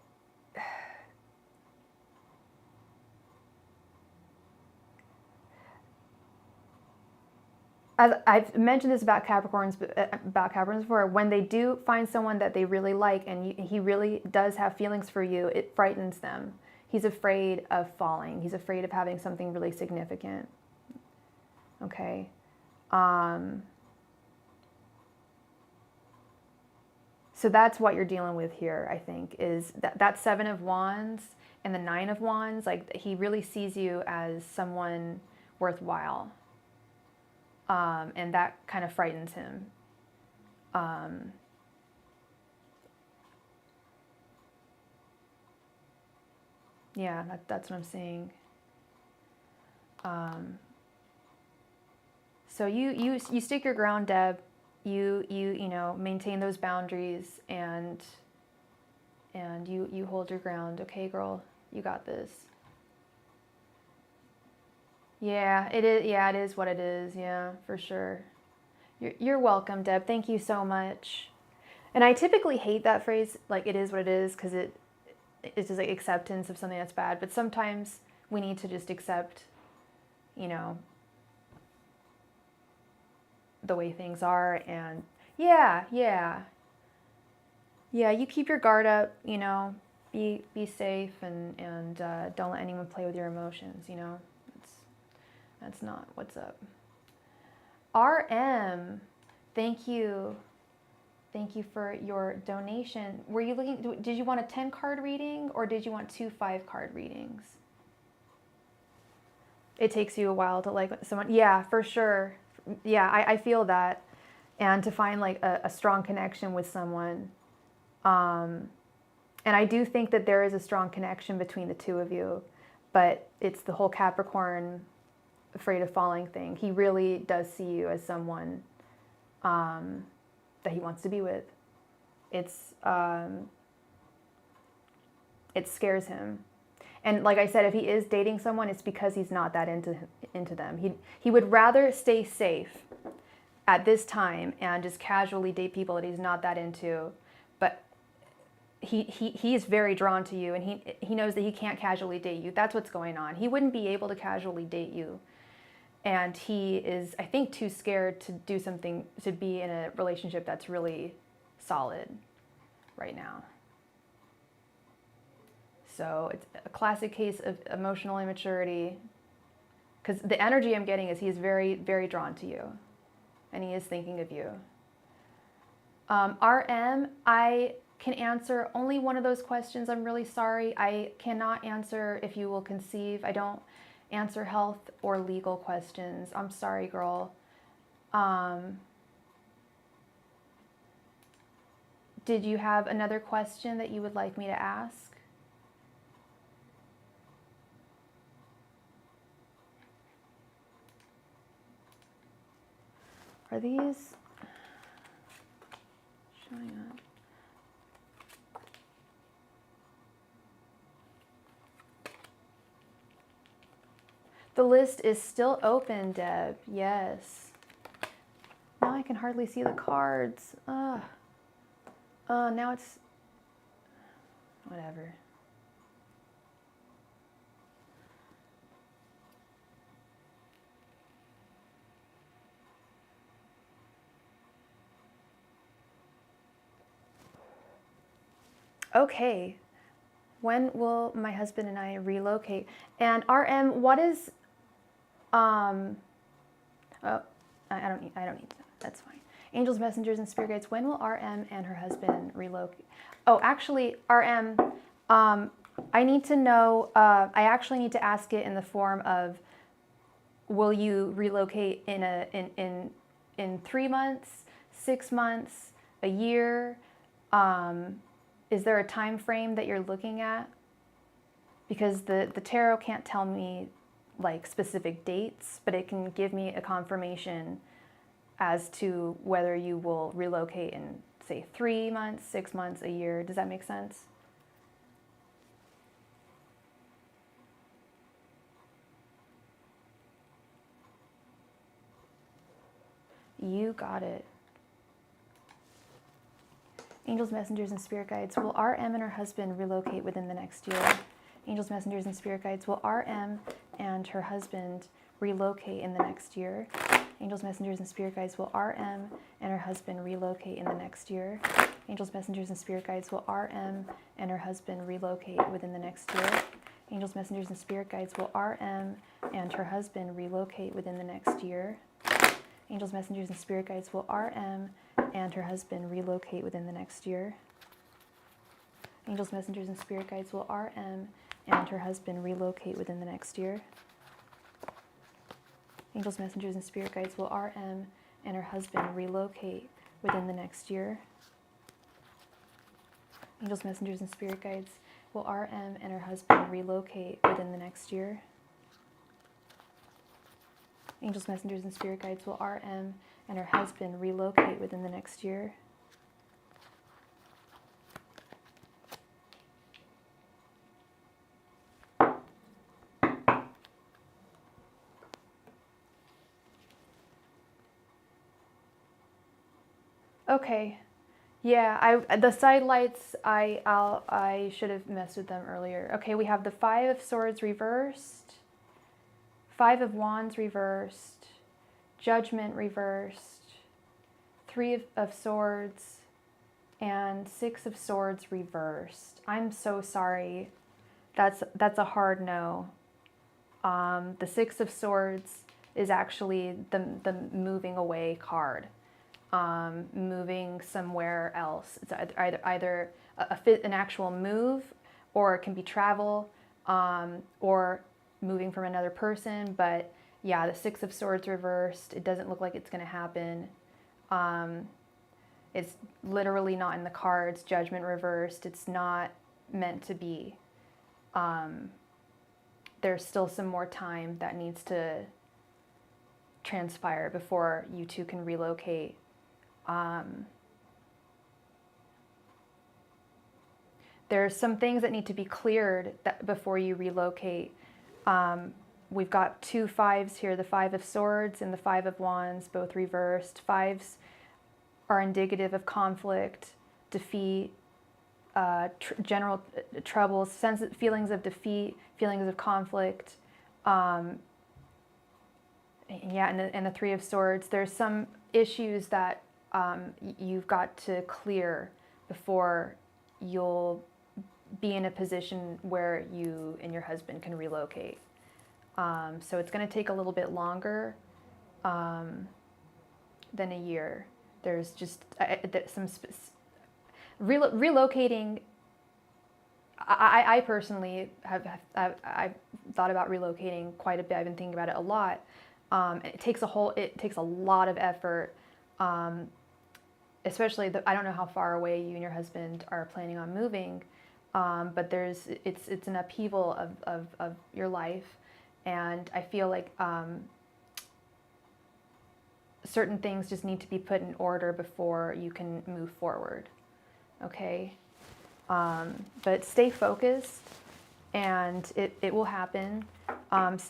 as I've mentioned this about Capricorns before, when they do find someone that they really like and he really does have feelings for you, it frightens them. He's afraid of falling. He's afraid of having something really significant. Okay. So that's what you're dealing with here, I think, is that Seven of Wands and the Nine of Wands. Like, he really sees you as someone worthwhile. And that kind of frightens him. Yeah, that's what I'm seeing. So you stick your ground, Deb. You maintain those boundaries, and you hold your ground. Okay, girl, you got this. Yeah, it is. Yeah, it is what it is. Yeah, for sure. You're welcome, Deb. Thank you so much. And I typically hate that phrase, like, it is what it is, because it's just like acceptance of something that's bad. But sometimes we need to just accept, the way things are. And yeah, you keep your guard up, be safe, and don't let anyone play with your emotions. That's not what's up. RM, thank you for your donation. Were you looking, did you want a 10 card reading, or did you want 2 5-card readings? It takes you a while to like someone. Yeah, for sure. Yeah, I feel that. And to find like a strong connection with someone. And I do think that there is a strong connection between the two of you, but it's the whole Capricorn afraid of falling thing. He really does see you as someone that he wants to be with. It scares him. And like I said, if he is dating someone, it's because he's not that into them. He would rather stay safe at this time and just casually date people that he's not that into. But he is very drawn to you, and he knows that he can't casually date you. That's what's going on. He wouldn't be able to casually date you. And he is, I think, too scared to do something, to be in a relationship that's really solid right now. So it's a classic case of emotional immaturity, because the energy I'm getting is he's very, very drawn to you, and he is thinking of you. RM, can answer only one of those questions. I'm really sorry. I cannot answer if you will conceive. I don't answer health or legal questions. I'm sorry, girl. Did you have another question that you would like me to ask? Are these showing up? The list is still open, Deb. Yes. Now I can hardly see the cards. Now it's whatever. Okay. When will my husband and I relocate? And RM, what is oh, I don't need to know. That's fine. Angels, messengers, and spirit guides. When will RM and her husband relocate? Oh, actually, RM, I need to know. I actually need to ask it in the form of, will you relocate in 3 months, 6 months, a year? Is there a time frame that you're looking at? Because the tarot can't tell me like specific dates, but it can give me a confirmation as to whether you will relocate in, say, 3 months, 6 months, a year. Does that make sense? You got it. Angels, messengers, and spirit guides. Will RM and her husband relocate within the next year? Angels, messengers, and spirit guides. Will RM and her husband relocate in the next year? Angels, messengers, and spirit guides. Will RM and her husband relocate in the next year? Angels, messengers, and spirit guides. Will RM and her husband relocate within the next year? Angels, messengers, and spirit guides. Will RM and her husband relocate within the next year? Angels, messengers, and spirit guides. Will RM and her husband relocate within the next year? Angels, messengers, and spirit guides. Will RM and her husband relocate within the next year? Angels, messengers, and spirit guides. Will RM and her husband relocate within the next year? Angels, messengers, and spirit guides. Will RM and her husband relocate within the next year? Angels, messengers, and spirit guides. Will RM and her husband relocate within the next year? Okay. Yeah, the side lights, I should have messed with them earlier. Okay, we have the 5 of Swords reversed, 5 of Wands reversed, Judgment reversed, 3 of Swords, and 6 of Swords reversed. I'm so sorry. That's a hard no. The 6 of Swords is actually the moving away card. Moving somewhere else. It's either an actual move, or it can be travel, or moving from another person. But yeah, the 6 of Swords reversed, it doesn't look like it's going to happen. It's literally not in the cards. Judgment reversed, it's not meant to be. There's still some more time that needs to transpire before you two can relocate. There's some things that need to be cleared before you relocate. We've got 2 5s here, the 5 of Swords and the 5 of Wands, both reversed. 5s are indicative of conflict, defeat, general troubles, feelings of defeat, feelings of conflict. Yeah, and the 3 of Swords, there's some issues that you've got to clear before you'll be in a position where you and your husband can relocate. So it's going to take a little bit longer than a year. There's just Relocating, I personally I've thought about relocating quite a bit. I've been thinking about it a lot. It takes a lot of effort, especially I don't know how far away you and your husband are planning on moving, but it's an upheaval of your life, and I feel like certain things just need to be put in order before you can move forward. Okay. But stay focused, and it will happen. And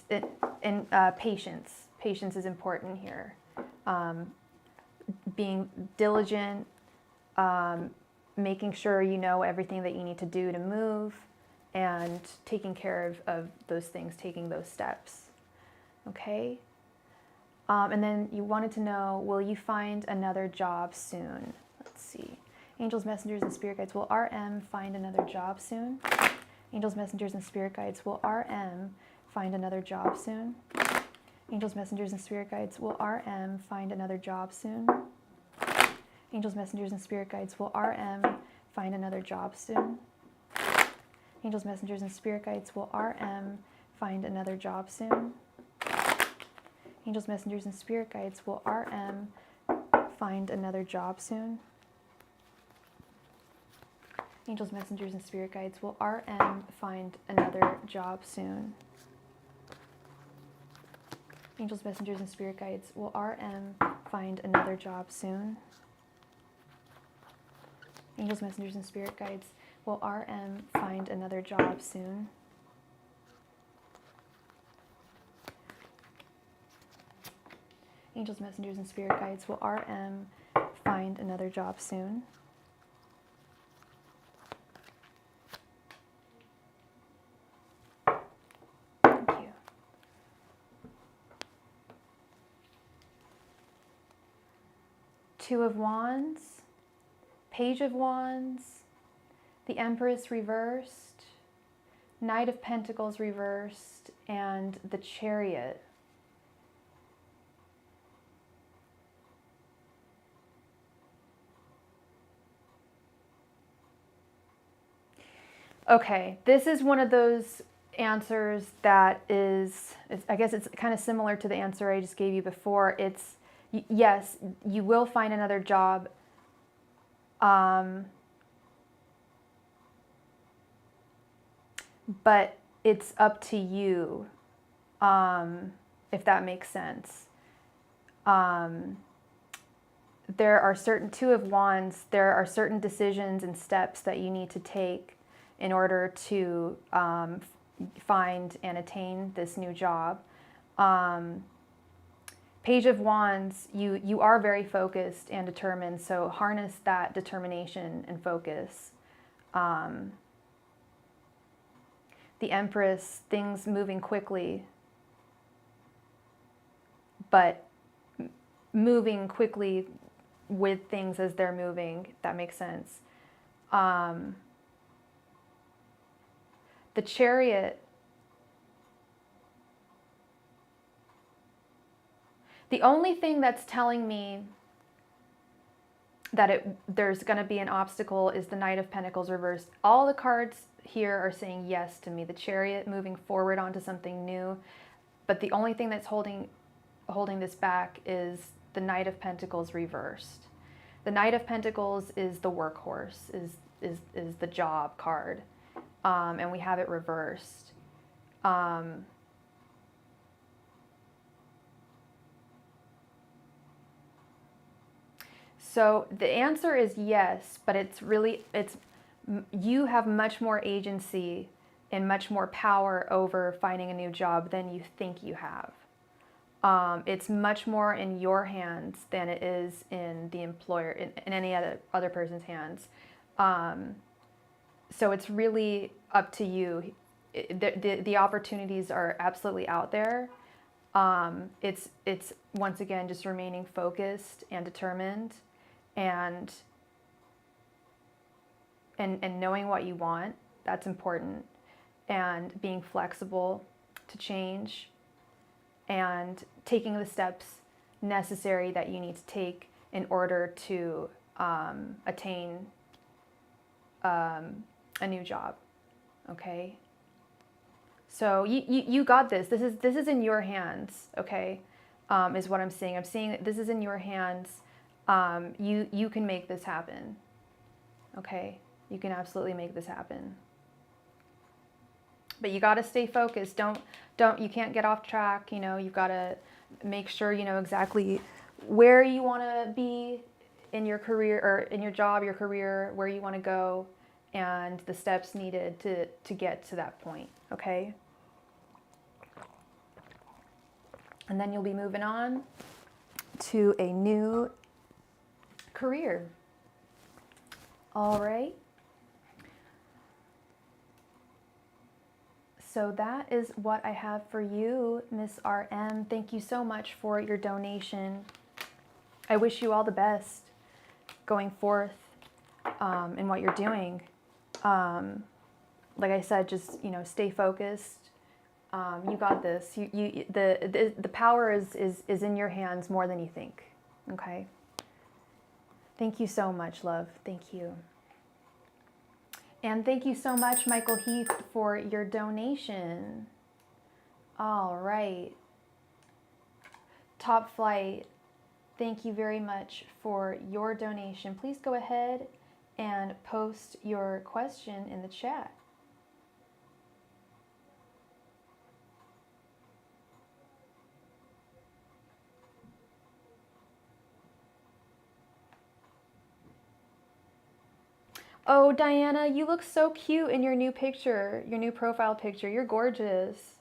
patience. Patience is important here. Being diligent, making sure you know everything that you need to do to move, and taking care of those things, taking those steps. Okay? And then you wanted to know, will you find another job soon? Let's see. Angels, messengers, and spirit guides, will RM find another job soon? Angels, messengers, and spirit guides, will RM find another job soon? Angels, messengers, and spirit guides, will RM find another job soon? Angels, messengers, and spirit guides, will RM find another job soon? Angels, messengers, and spirit guides, will RM find another job soon? Angels, messengers, and spirit guides, will RM find another job soon? Angels, messengers, and spirit guides, will RM find another job soon? Angels, messengers, and spirit guides, will RM find another job soon? Angels, messengers, and spirit guides, will RM find another job soon? Angels, messengers, and spirit guides, will RM find another job soon? Thank you. Two of Wands, Page of Wands, the Empress reversed, Knight of Pentacles reversed, and the Chariot. Okay, this is one of those answers that I guess it's kind of similar to the answer I just gave you before. It's, yes, you will find another job. But it's up to you, if that makes sense. There are Two of Wands, there are certain decisions and steps that you need to take in order to find and attain this new job. Page of Wands, you are very focused and determined, so harness that determination and focus. The Empress, things moving quickly, but moving quickly with things as they're moving, if that makes sense. The Chariot, the only thing that's telling me that there's going to be an obstacle is the Knight of Pentacles reversed. All the cards here are saying yes to me. The Chariot, moving forward onto something new. But the only thing that's holding this back is the Knight of Pentacles reversed. The Knight of Pentacles is the workhorse, is the job card. And we have it reversed. So the answer is yes, but you have much more agency and much more power over finding a new job than you think you have. It's much more in your hands than it is in the employer, in any other person's hands. So it's really up to you. The opportunities are absolutely out there. It's once again just remaining focused and determined, and knowing what you want. That's important, and being flexible to change, and taking the steps necessary that you need to take in order to attain a new job. Okay. So you got this. This is in your hands. Okay, is what I'm seeing. I'm seeing that this is in your hands. You can make this happen. Okay, you can absolutely make this happen. But you got to stay focused. Don't you can't get off track. You know, you've got to make sure you know exactly where you want to be in your career or in your job, your career, where you want to go, and the steps needed to get to that point. Okay. And then you'll be moving on to a new career. All right. So that is what I have for you, Miss RM. Thank you so much for your donation. I wish you all the best going forth in what you're doing. Like I said, just stay focused. You got this. The power is in your hands more than you think. Okay. Thank you so much, love. Thank you. And thank you so much, Michael Heath, for your donation. All right. Top Flight, thank you very much for your donation. Please go ahead and post your question in the chat. Oh, Diana, you look so cute in your new picture, your new profile picture. You're gorgeous.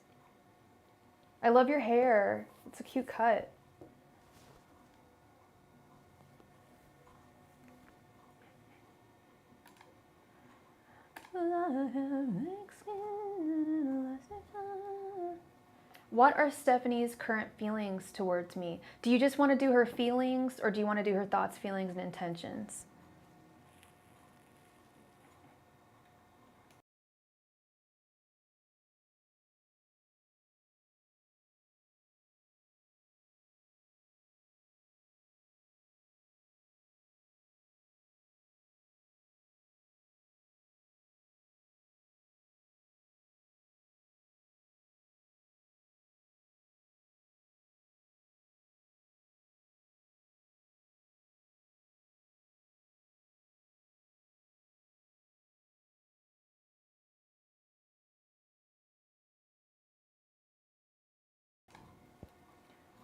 I love your hair. It's a cute cut. What are Stephanie's current feelings towards me? Do you just want to do her feelings, or do you want to do her thoughts, feelings, and intentions?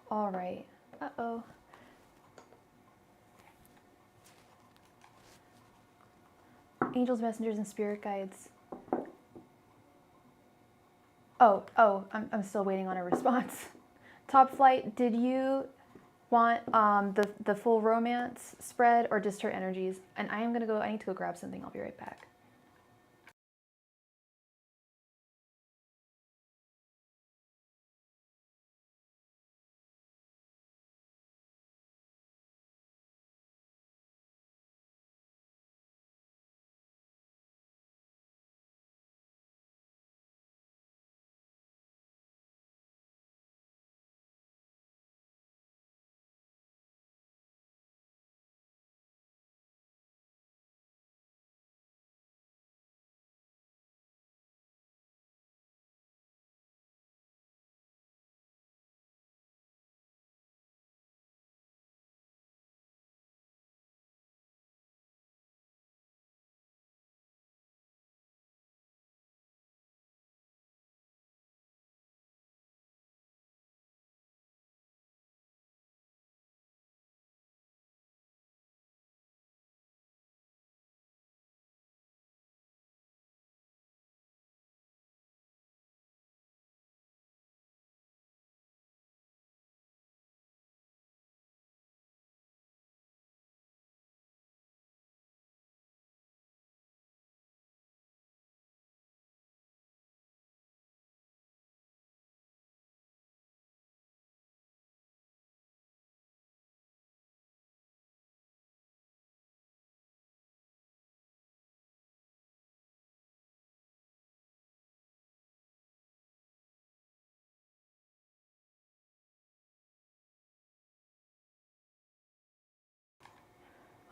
All right. Uh-oh. Angels, messengers, and spirit guides. I'm still waiting on a response. Top Flight, did you want the full romance spread or just her energies? And I need to go grab something. I'll be right back.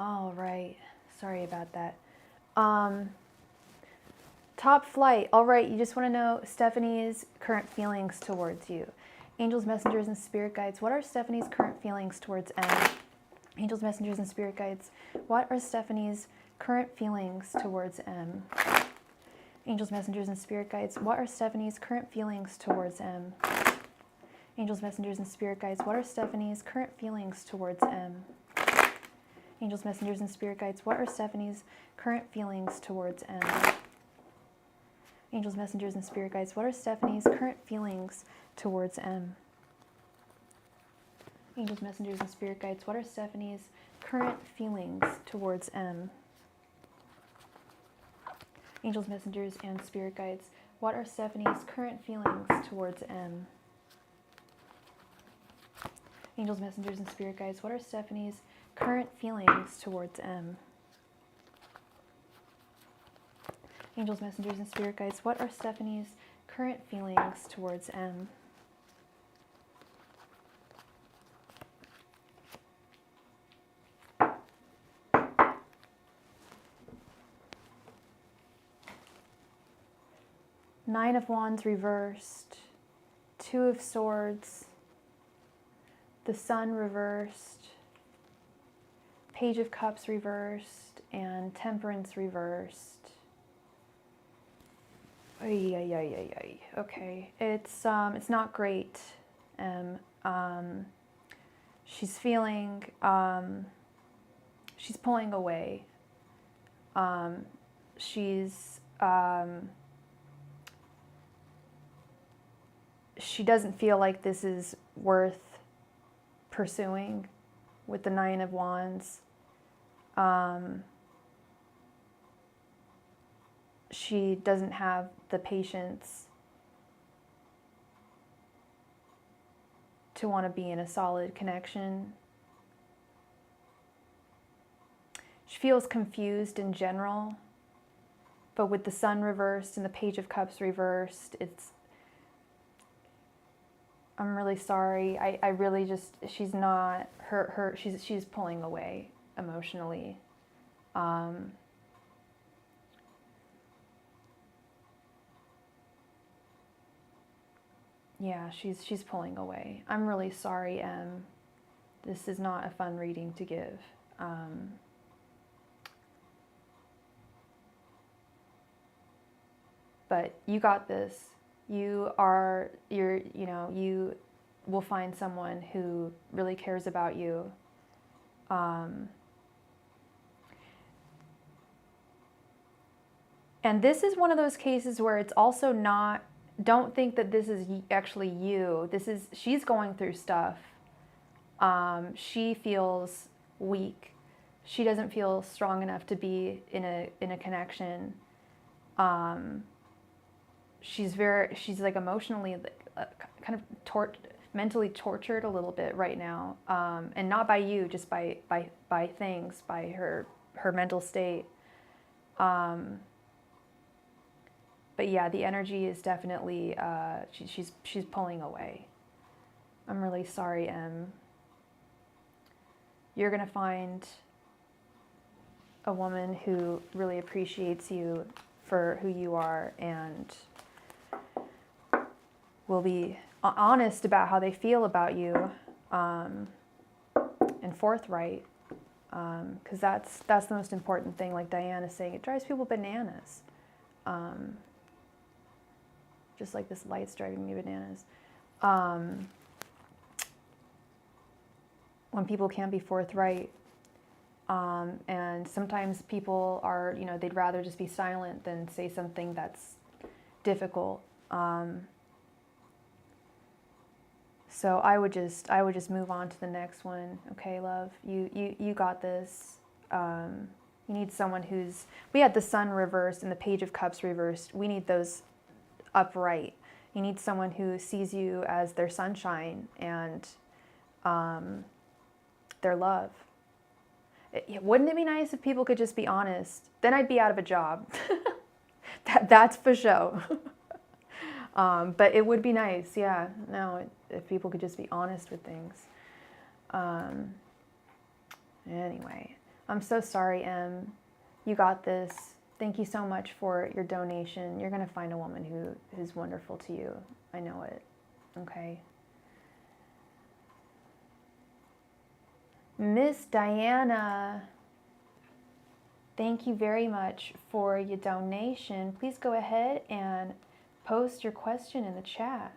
All right. Sorry about that. Top flight. All right, you just want to know Stephanie's current feelings towards you. Angels, messengers, and spirit guides. What are Stephanie's current feelings towards M? Angels, messengers, and spirit guides. What are Stephanie's current feelings towards M? Angels, messengers, and spirit guides. What are Stephanie's current feelings towards M? Angels, messengers, and spirit guides. What are Stephanie's current feelings towards M? Angels, messengers, and spirit guides. What are Stephanie's current feelings towards M? Angels, messengers, and spirit guides. What are Stephanie's current feelings towards M? Angels, messengers, and spirit guides. What are Stephanie's current feelings towards M? Angels, messengers, and spirit guides. What are Stephanie's current feelings towards M? Angels, messengers, and spirit guides. What are Stephanie's current feelings towards M? Angels, messengers, and spirit guides. What are Stephanie's current feelings towards M? Nine of Wands reversed, Two of Swords, the Sun reversed, Page of Cups reversed, and Temperance reversed. Ay, ay, ay, ay, ay. Okay, it's not great. She's feeling, she's pulling away. She doesn't feel like this is worth pursuing with the Nine of Wands. She doesn't have the patience to want to be in a solid connection. She feels confused in general, but with the Sun reversed and the Page of Cups reversed, I'm really sorry. I really just, she's not, she's pulling away emotionally. Yeah, she's pulling away. I'm really sorry, Em. This is not a fun reading to give. But you got this. You will find someone who really cares about you. And this is one of those cases where it's also not, don't think that this is actually you. She's going through stuff. She feels weak. She doesn't feel strong enough to be in a connection. She's like emotionally kind of mentally tortured a little bit right now, and not by you, just by things, by her mental state. But yeah, the energy is definitely she's pulling away. I'm really sorry, Em. You're gonna find a woman who really appreciates you for who you are and will be honest about how they feel about you, and forthright, because that's the most important thing. Like Diana's saying, it drives people bananas. Just like this light's driving me bananas. When people can't be forthright, and sometimes people are, they'd rather just be silent than say something that's difficult. So I would just move on to the next one. Okay, love, you got this. You need someone we had the Sun reversed and the Page of Cups reversed. We need those upright. You need someone who sees you as their sunshine and their love. Wouldn't it be nice if people could just be honest? Then I'd be out of a job. That's for sure. But it would be nice, yeah. No, if people could just be honest with things. Anyway, I'm so sorry, Em. You got this. Thank you so much for your donation. You're going to find a woman who is wonderful to you. I know it. Okay. Miss Diana, thank you very much for your donation. Please go ahead and post your question in the chat.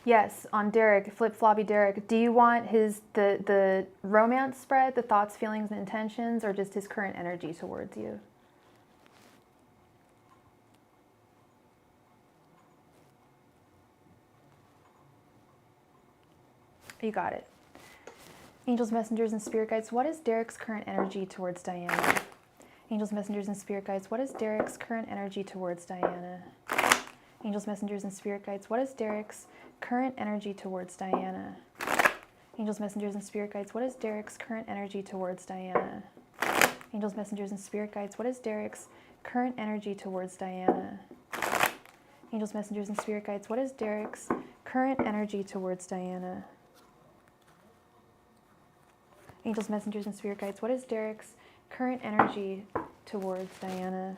Yes, on Derek, Flip Floppy Derek. Do you want the romance spread, the thoughts, feelings, and intentions, or just his current energy towards you? You got it. Angels, messengers, and spirit guides, what is Derek's current energy towards Diana? Angels, messengers, and spirit guides, what is Derek's current energy towards Diana? Angels, messengers, and spirit guides, what is Derek's current energy towards Diana? Angels, messengers, and spirit guides, what is Derek's current energy towards Diana? Angels, messengers, and spirit guides, what is Derek's current energy towards Diana? Angels, messengers, and spirit guides, what is Derek's current energy towards Diana? Angels, messengers, and spirit guides, what is Derek's current energy towards Diana?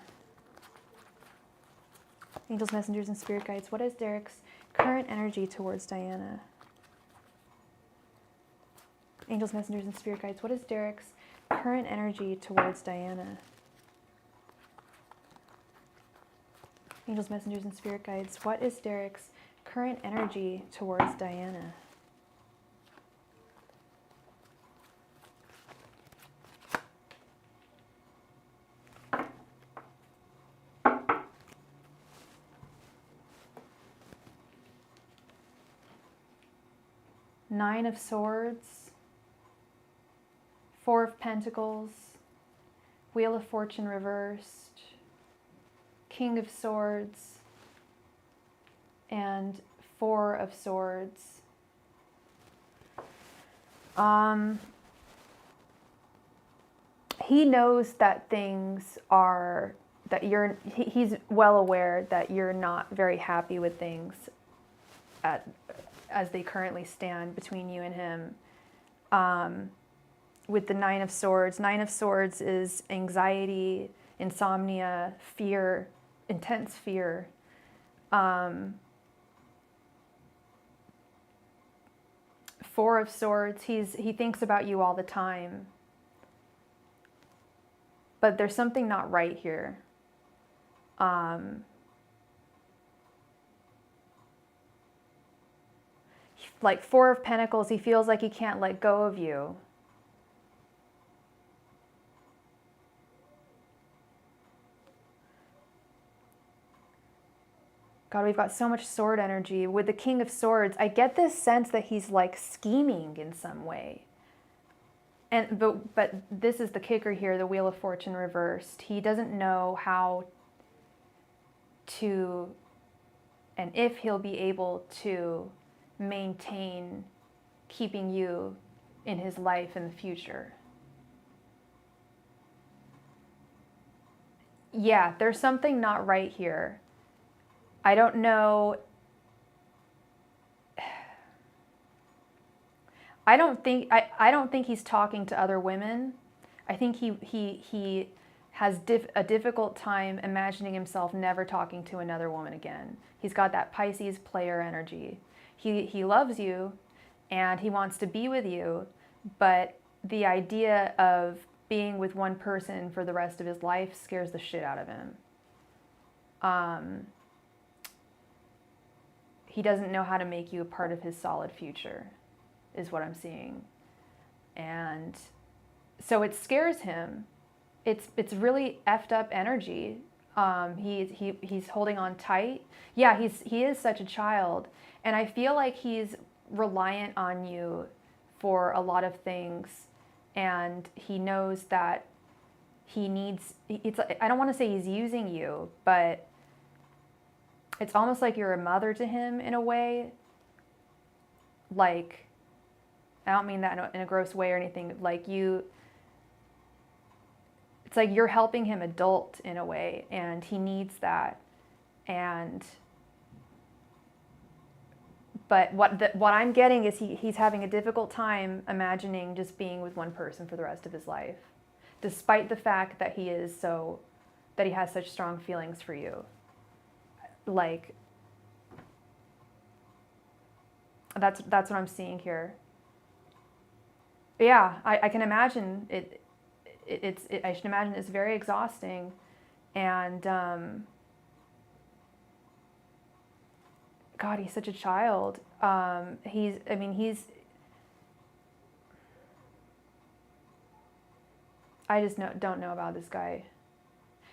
Angels, messengers, and spirit guides, what is Derek's current energy towards Diana? Angels, messengers, and spirit guides, what is Derek's current energy towards Diana? Angels, messengers, and spirit guides, what is Derek's current energy towards Diana? Nine of Swords, Four of Pentacles, Wheel of Fortune reversed, King of Swords, and Four of Swords. He knows that things are, that he's well aware that you're not very happy with things as they currently stand between you and him. With the Nine of Swords. Nine of Swords is anxiety, insomnia, fear, intense fear. Four of Swords, he thinks about you all the time. But there's something not right here. Like Four of Pentacles, he feels like he can't let go of you. God, we've got so much sword energy. With the King of Swords, I get this sense that he's like scheming in some way. But this is the kicker here, the Wheel of Fortune reversed. He doesn't know how to, and if he'll be able to maintain keeping you in his life in the future. Yeah, there's something not right here. I don't know. I don't think he's talking to other women. I think he has a difficult time imagining himself never talking to another woman again. He's got that Pisces player energy. He loves you and he wants to be with you, but the idea of being with one person for the rest of his life scares the shit out of him. He doesn't know how to make you a part of his solid future, is what I'm seeing. And so it scares him. It's really effed up energy. He's holding on tight. Yeah, he is such a child. And I feel like he's reliant on you for a lot of things. And he knows that he needs, I don't want to say he's using you, but it's almost like you're a mother to him in a way. Like, I don't mean that in a gross way or anything. Like it's like you're helping him adult in a way, and he needs that. But what I'm getting is he's having a difficult time imagining just being with one person for the rest of his life, despite the fact that he has such strong feelings for you. Like, that's what I'm seeing here. Yeah, I can imagine it. I should imagine it's very exhausting, and God, he's such a child. I just don't know about this guy.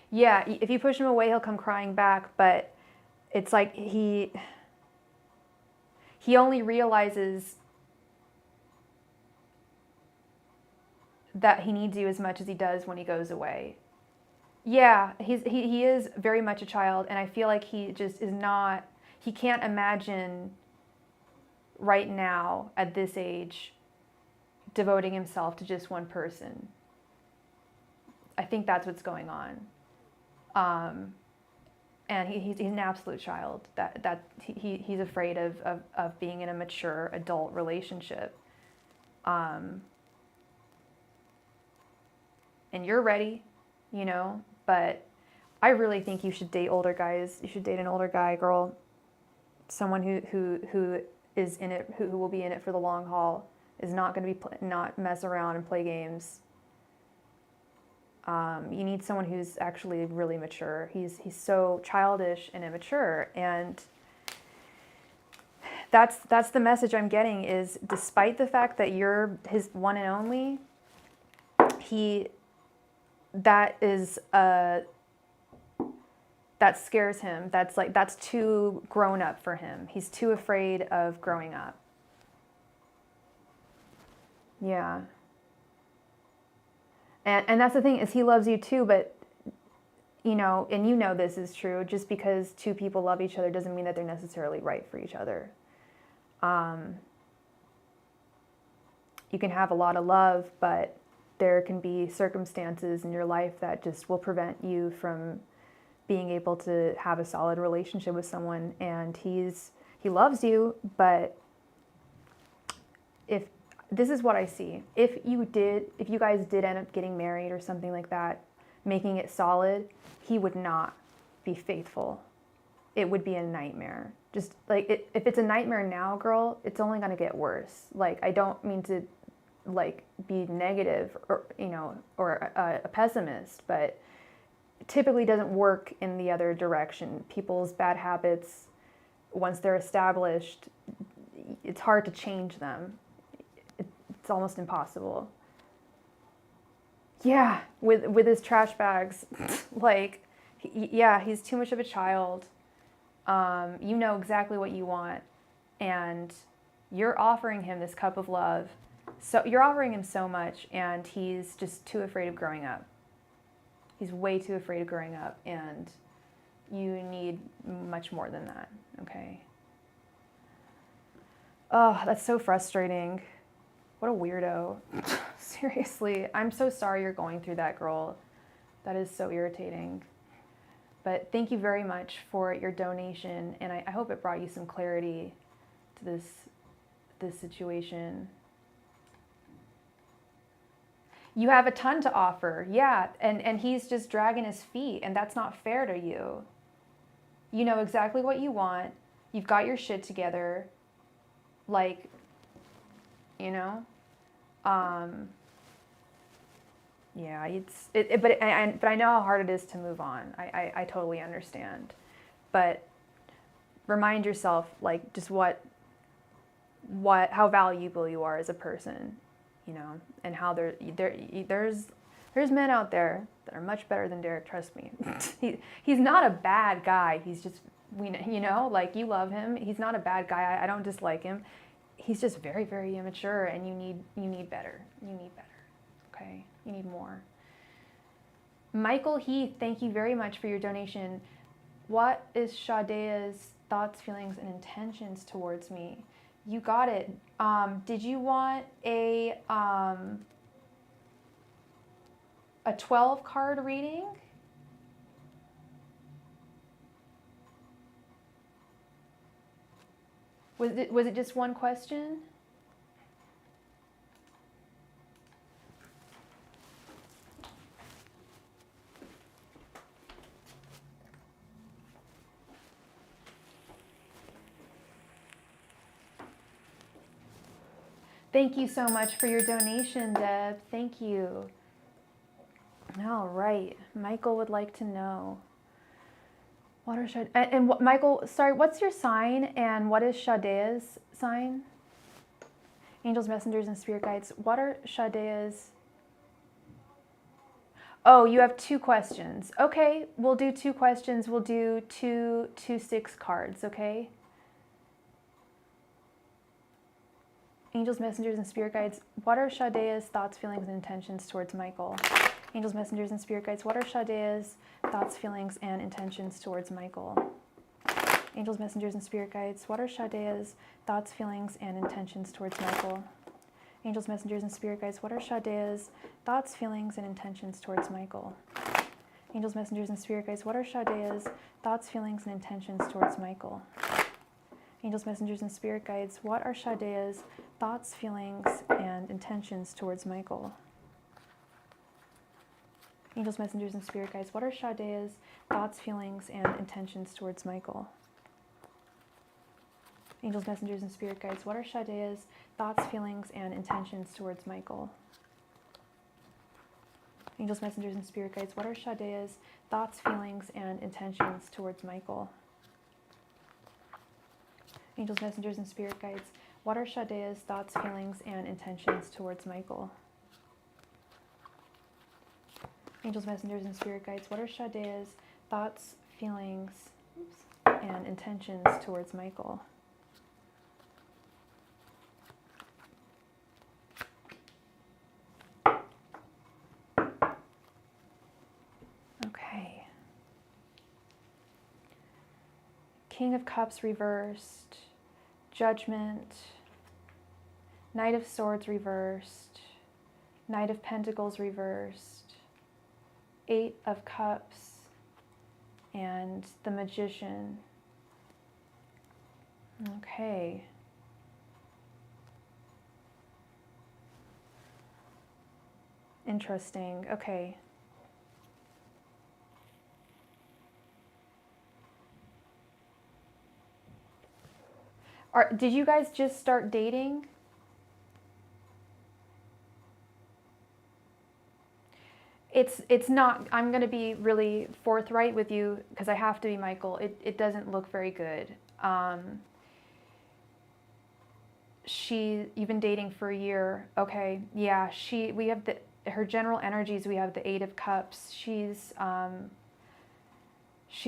Yeah, if you push him away, he'll come crying back, but it's like he only realizes that he needs you as much as he does when he goes away. Yeah, he is very much a child, and I feel like he just is not, he can't imagine right now at this age devoting himself to just one person. I think that's what's going on. And he's an absolute child. He's afraid of being in a mature adult relationship. And you're ready, but I really think you should date older guys. You should date an older guy, girl. Someone who is in it, who will be in it for the long haul, is not going to be not mess around and play games. You need someone who's actually really mature. He's so childish and immature, and that's the message I'm getting. Is despite the fact that you're his one and only, that scares him. That's too grown up for him. He's too afraid of growing up. Yeah. And that's the thing, is he loves you too, but and this is true, just because two people love each other doesn't mean that they're necessarily right for each other. You can have a lot of love, but there can be circumstances in your life that just will prevent you from being able to have a solid relationship with someone. And he loves you, but this is what I see. If you guys did end up getting married or something like that, making it solid, he would not be faithful. It would be a nightmare. Just like if it's a nightmare now, girl, it's only going to get worse. Like, I don't mean to be negative or a pessimist, but it typically doesn't work in the other direction. People's bad habits, once they're established, it's hard to change them. It's almost impossible. Yeah, with his trash bags, he's too much of a child. You know exactly what you want, and you're offering him this cup of love. So you're offering him so much, and he's just too afraid of growing up. He's way too afraid of growing up, and you need much more than that, okay? Oh, that's so frustrating. What a weirdo. Seriously, I'm so sorry you're going through that, girl. That is so irritating. But thank you very much for your donation, and I hope it brought you some clarity to this situation. You have a ton to offer, yeah, and he's just dragging his feet, and that's not fair to you. You know exactly what you want. You've got your shit together. Yeah, but I know how hard it is to move on. I totally understand, but remind yourself just how valuable you are as a person, and how there's men out there that are much better than Derek. Trust me. He's not a bad guy. He's just you love him. He's not a bad guy. I don't dislike him. He's just very, very immature, and you need better. You need better. Okay? You need more. Michael Heath, thank you very much for your donation. What is Sadea's thoughts, feelings, and intentions towards me? You got it. Did you want a a 12 card reading. Was it just one question? Thank you so much for your donation, Deb. Thank you. All right. Michael would like to know. Watershed. And Michael, sorry, what's your sign and what is Shadea's sign? Angels, messengers, and spirit guides. What are Shadea's? Oh, you have 2 questions. Okay, we'll do 2 questions. We'll do two 6 cards, okay? Angels, messengers, and spirit guides. What are Shadea's thoughts, feelings, and intentions towards Michael? Angels, messengers, and spirit guides. What are Shadea's thoughts, feelings, and intentions towards Michael? Angels, messengers, and spirit guides. What are Shadea's thoughts, feelings, and intentions towards Michael? Angels, messengers, and spirit guides. What are Shadea's thoughts, feelings, and intentions towards Michael? Angels, messengers, and spirit guides. What are Shadea's thoughts, feelings, and intentions towards Michael? Angels, messengers, and spirit guides. What are Shadea's thoughts, feelings, and intentions towards Michael? Angels, messengers, and spirit guides. What are Shadea's thoughts, feelings, and intentions towards Michael? Angels, messengers, and spirit guides. What are Shadea's thoughts, feelings, and intentions towards Michael? Angels, messengers, and spirit guides. What are Shadea's thoughts, feelings, and intentions towards Michael? Angels, messengers, and spirit guides. What are Shadea's thoughts, feelings, and intentions towards Michael? Angels, messengers, and spirit guides. What are Shadea's thoughts, feelings, and intentions towards Michael? Okay. King of Cups reversed. Judgment. Knight of Swords reversed. Knight of Pentacles reversed. 8 of Cups and the Magician. Okay. Interesting. Okay. Did you guys just start dating? It's not, I'm going to be really forthright with you because I have to be, Michael. It doesn't look very good. You've been dating for a year. Okay. Yeah, we have her general energies. We have the 8 of Cups. She's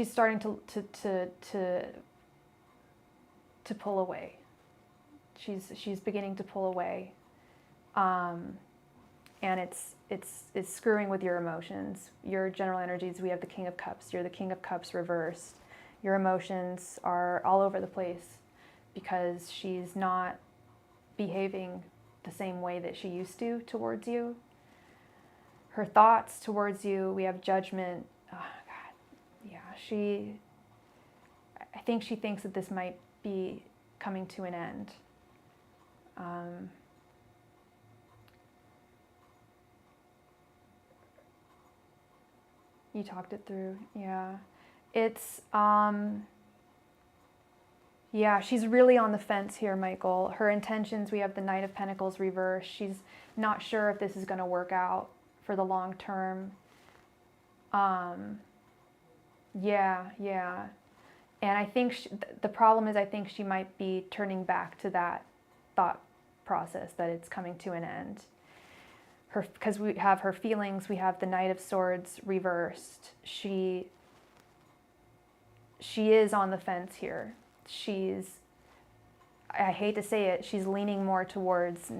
starting to pull away. She's beginning to pull away. And it's screwing with your emotions. Your general energies, we have the King of Cups. You're the King of Cups reversed. Your emotions are all over the place because she's not behaving the same way that she used to towards you. Her thoughts towards you, we have judgment. Oh, God. Yeah, I think she thinks that this might be coming to an end. You talked it through, yeah. It's, yeah, she's really on the fence here, Michael. Her intentions, we have the Knight of Pentacles reversed. She's not sure if this is going to work out for the long term. Yeah. And I think the problem is I think she might be turning back to that thought process that it's coming to an end. Because we have her feelings, we have the Knight of Swords reversed. She is on the fence here. I hate to say it, she's leaning more towards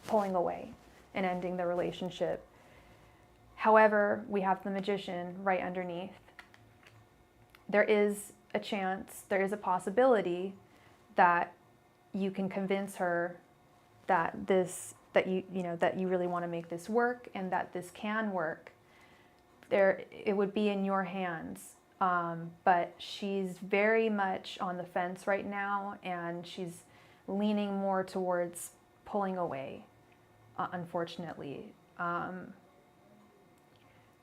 pulling away and ending the relationship. However, we have the Magician right underneath. There is a chance, there is a possibility that you can convince her that this that you really want to make this work and that this can work, it would be in your hands. But she's very much on the fence right now, and she's leaning more towards pulling away, unfortunately.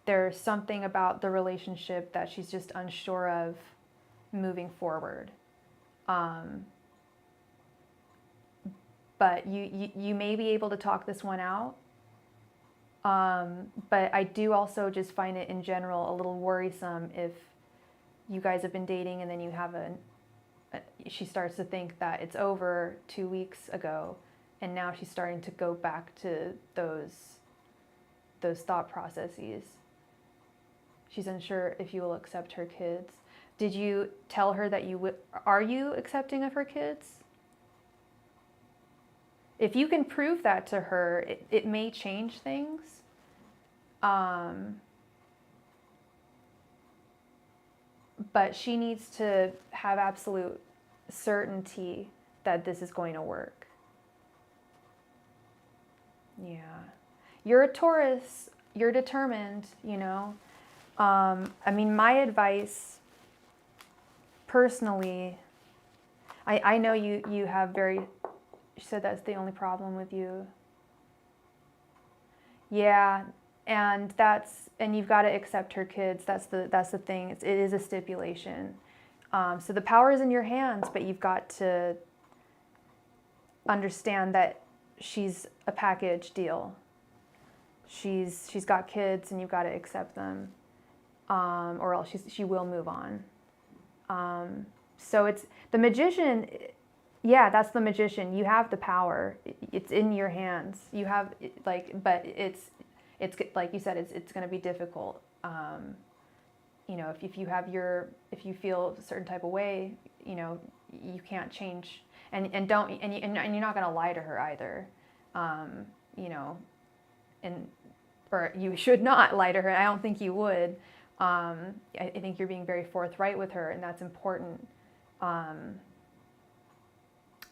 There's something about the relationship that she's just unsure of moving forward. But you may be able to talk this one out. But I do also just find it in general a little worrisome if you guys have been dating and then you have she starts to think that it's over 2 weeks ago, and now she's starting to go back to those thought processes. She's unsure if you will accept her kids. Did you tell her that are you accepting of her kids? If you can prove that to her, it may change things. But she needs to have absolute certainty that this is going to work. Yeah. You're a Taurus. You're determined, you know. I mean, my advice, personally, I know you have you said that's the only problem with you. Yeah, and you've got to accept her kids. That's the thing. It is a stipulation. So the power is in your hands, but you've got to understand that she's a package deal. She's got kids, and you've got to accept them, or else she will move on. So it's the magician. Yeah, that's the magician. You have the power. It's in your hands. You have but it's like you said, it's going to be difficult. You know, if you feel a certain type of way, you know, you can't change, and you're not going to lie to her either. You know, or you should not lie to her. I don't think you would. I think you're being very forthright with her, and that's important.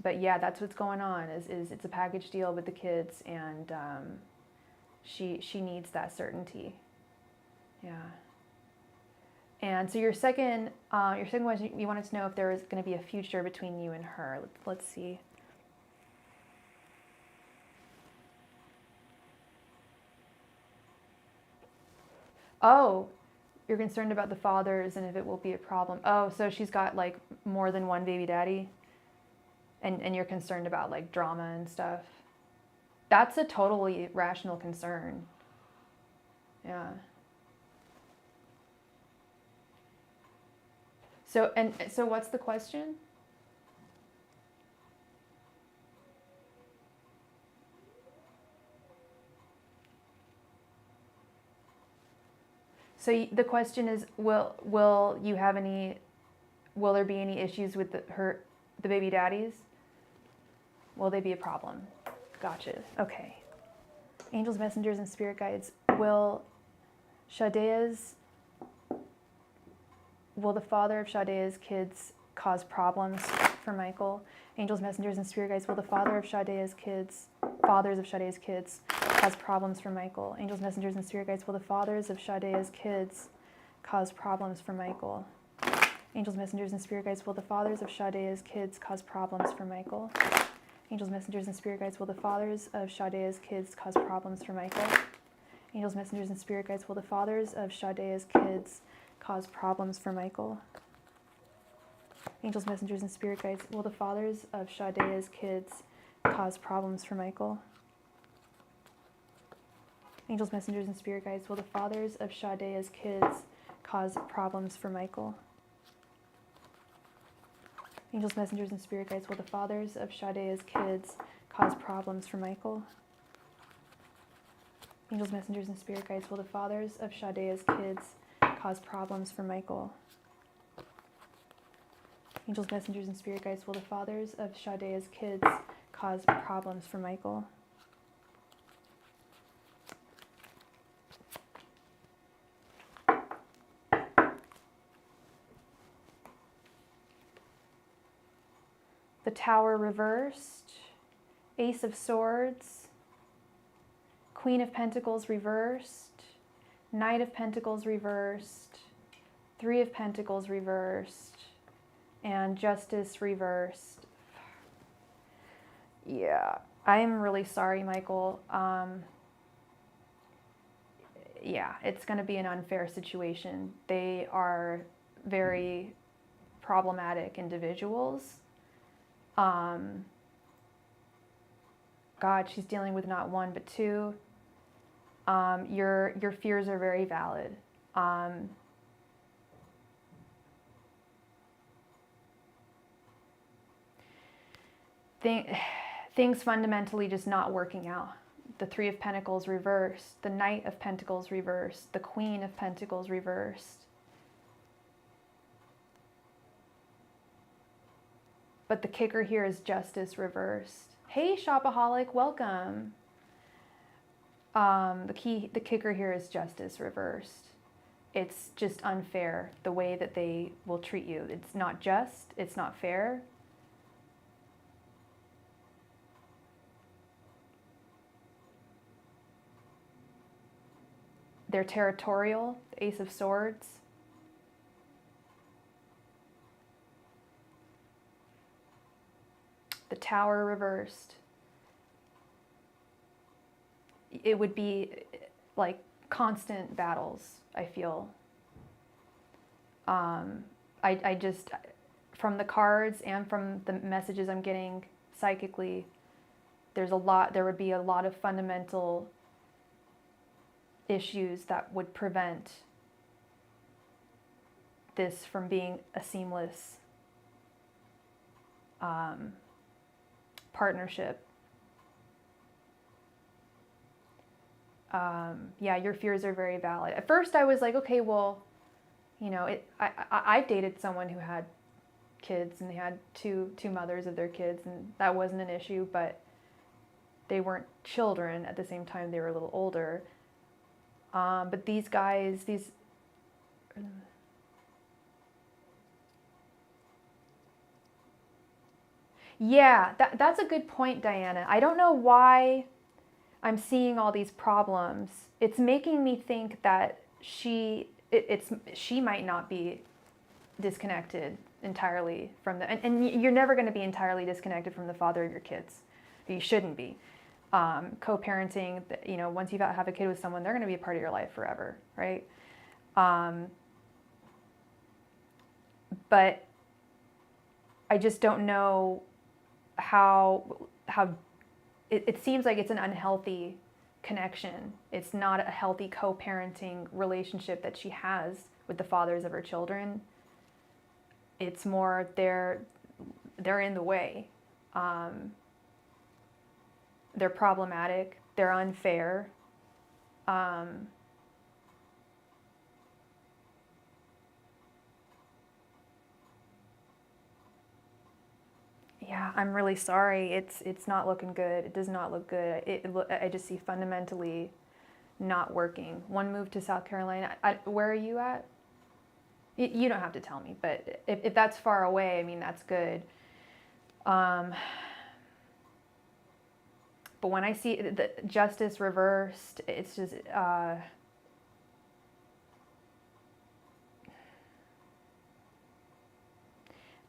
But yeah, that's what's going on. Is it's a package deal with the kids, and she needs that certainty. Yeah. And so your second question, you wanted to know if there was going to be a future between you and her. Let's see. Oh, you're concerned about the fathers and if it will be a problem. Oh, so she's got like more than one baby daddy, and you're concerned about like drama and stuff. That's a totally rational concern. Yeah. So what's the question? So the question is, will there be any issues with the baby daddies? Will they be a problem? Gotcha. Okay. Angels, messengers, and spirit guides. Will the father of Sadea's kids cause problems for Michael? Angels, messengers, and spirit guides. Will the fathers of Sadea's kids cause problems for Michael? Angels, messengers, and spirit guides. Will the fathers of Sadea's kids cause problems for Michael? Angels, messengers, and spirit guides. Will the fathers of Sadea's kids cause problems for Michael? Angels, messengers, and spirit guides. Will the fathers of Sadea's kids cause problems for Michael? Angels, messengers, and spirit guides. Will the fathers of Sadea's kids cause problems for Michael? Angels, messengers, and spirit guides. Will the fathers of Sadea's kids cause problems for Michael? Angels, messengers, and spirit guides. Will the fathers of Sadea's kids cause problems for Michael? Angels, messengers, and spirit guides. Will the fathers of Sadea's kids cause problems for Michael? Angels, messengers, and spirit guides. Will the fathers of Sadea's kids cause problems for Michael? Angels, messengers, and spirit guides. Will the fathers of Sadea's kids cause problems for Michael? The Tower reversed, Ace of Swords, Queen of Pentacles reversed, Knight of Pentacles reversed, Three of Pentacles reversed, and Justice reversed. Yeah, I am really sorry, Michael. Yeah, it's going to be an unfair situation. They are very problematic individuals. God, she's dealing with not one but two. Your fears are very valid. Things fundamentally just not working out. The Three of Pentacles reversed, the Knight of Pentacles reversed, the Queen of Pentacles reversed. But the kicker here is Justice reversed. Hey, Shopaholic, welcome. The kicker here is Justice reversed. It's just unfair, the way that they will treat you. It's not just, it's not fair. They're territorial, the Ace of Swords. The Tower reversed. It would be like constant battles, I feel. I just, from the cards and from the messages I'm getting psychically, there would be a lot of fundamental issues that would prevent this from being a seamless partnership. Yeah, your fears are very valid. At first I was like, okay, well, you know, I've dated someone who had kids and they had two mothers of their kids, and that wasn't an issue, but they weren't children at the same time. They were a little older. But these guys, yeah, that's a good point, Diana. I don't know why I'm seeing all these problems. It's making me think that she might not be disconnected entirely from and you're never going to be entirely disconnected from the father of your kids. You shouldn't be. Co-parenting, you know, once you have a kid with someone, they're going to be a part of your life forever, right? But I just don't know how it seems like it's an unhealthy connection. It's not a healthy co-parenting relationship that she has with the fathers of her children. It's more they're in the way. They're problematic. They're unfair. Yeah, I'm really sorry. It's not looking good. It does not look good. I just see fundamentally not working. One move to South Carolina. Where are you at? You don't have to tell me, but if that's far away, I mean, that's good. But when I see the Justice reversed, it's just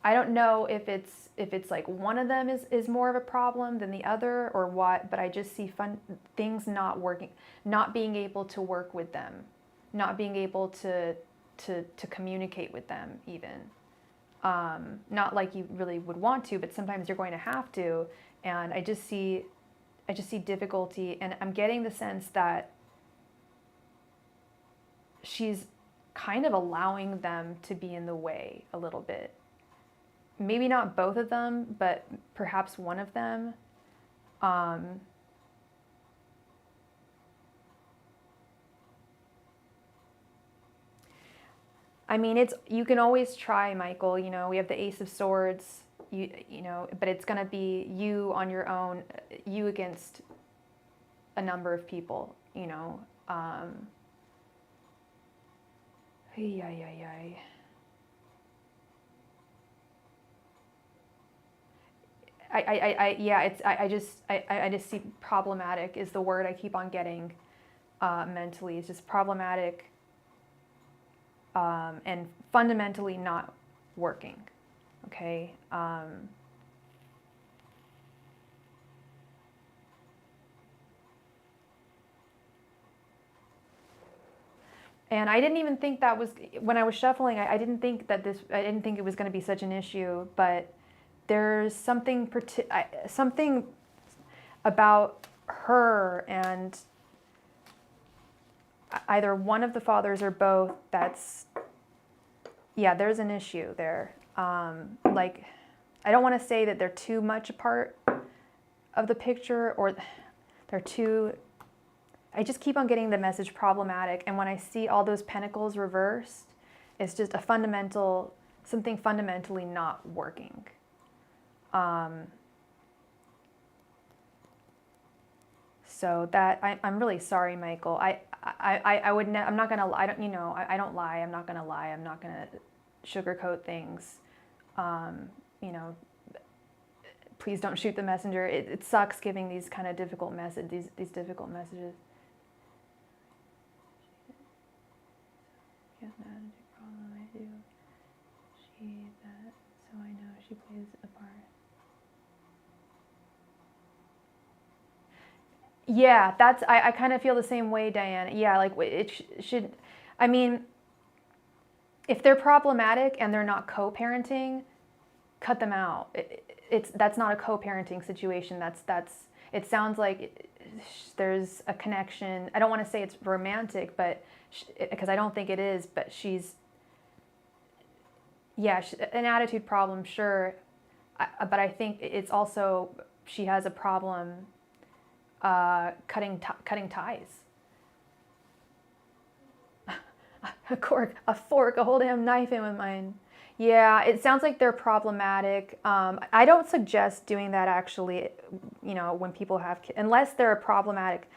I don't know if it's like one of them is more of a problem than the other or what, but I just see things not working, not being able to work with them, not being able to communicate with them even. Not like you really would want to, but sometimes you're going to have to. And I just see difficulty, and I'm getting the sense that she's kind of allowing them to be in the way a little bit. Maybe not both of them, but perhaps one of them. I mean, you can always try, Michael. You know, we have the Ace of Swords. You know, but it's going to be you on your own, you against a number of people. You know. I just see problematic is the word I keep on getting mentally. It's just problematic and fundamentally not working. Okay. And I didn't even think that was, when I was shuffling, I didn't think that I didn't think it was going to be such an issue, but there's something, something about her and either one of the fathers or both yeah, there's an issue there. Like, I don't want to say that they're too much a part of the picture or they're too, I just keep on getting the message problematic. And when I see all those pentacles reversed, it's just something fundamentally not working. So that, I'm really sorry, Michael. I would I'm not gonna, I don't, I don't lie. I'm not gonna lie. I'm not gonna sugarcoat things. Please don't shoot the messenger. It sucks giving these kind of difficult these difficult messages. She has an attitude problem, I do. So I know she plays a part. Yeah, I kind of feel the same way, Diane. Yeah, like it should, I mean, if they're problematic and they're not co-parenting, cut them out. That's not a co-parenting situation. It sounds like there's a connection. I don't want to say it's romantic, but because I don't think it is, but an attitude problem, sure. But I think it's also, she has a problem cutting ties. A fork, a whole damn knife in mine. Yeah, it sounds like they're problematic. I don't suggest doing that actually, when people have kids, unless they're a problematic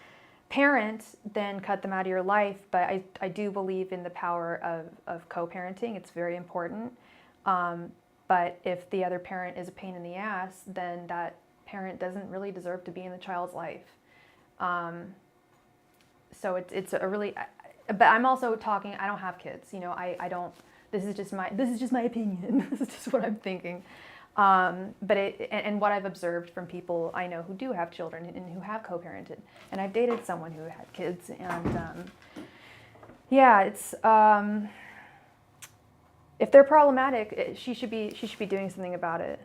parent, then cut them out of your life. But I do believe in the power of co-parenting. It's very important. But if the other parent is a pain in the ass, then that parent doesn't really deserve to be in the child's life. So it's a really, but I'm also talking, I don't have kids, I don't, this is just my opinion. This is just what I'm thinking. But and what I've observed from people I know who do have children and who have co-parented, and I've dated someone who had kids, and yeah, it's, if they're problematic, she should be doing something about it.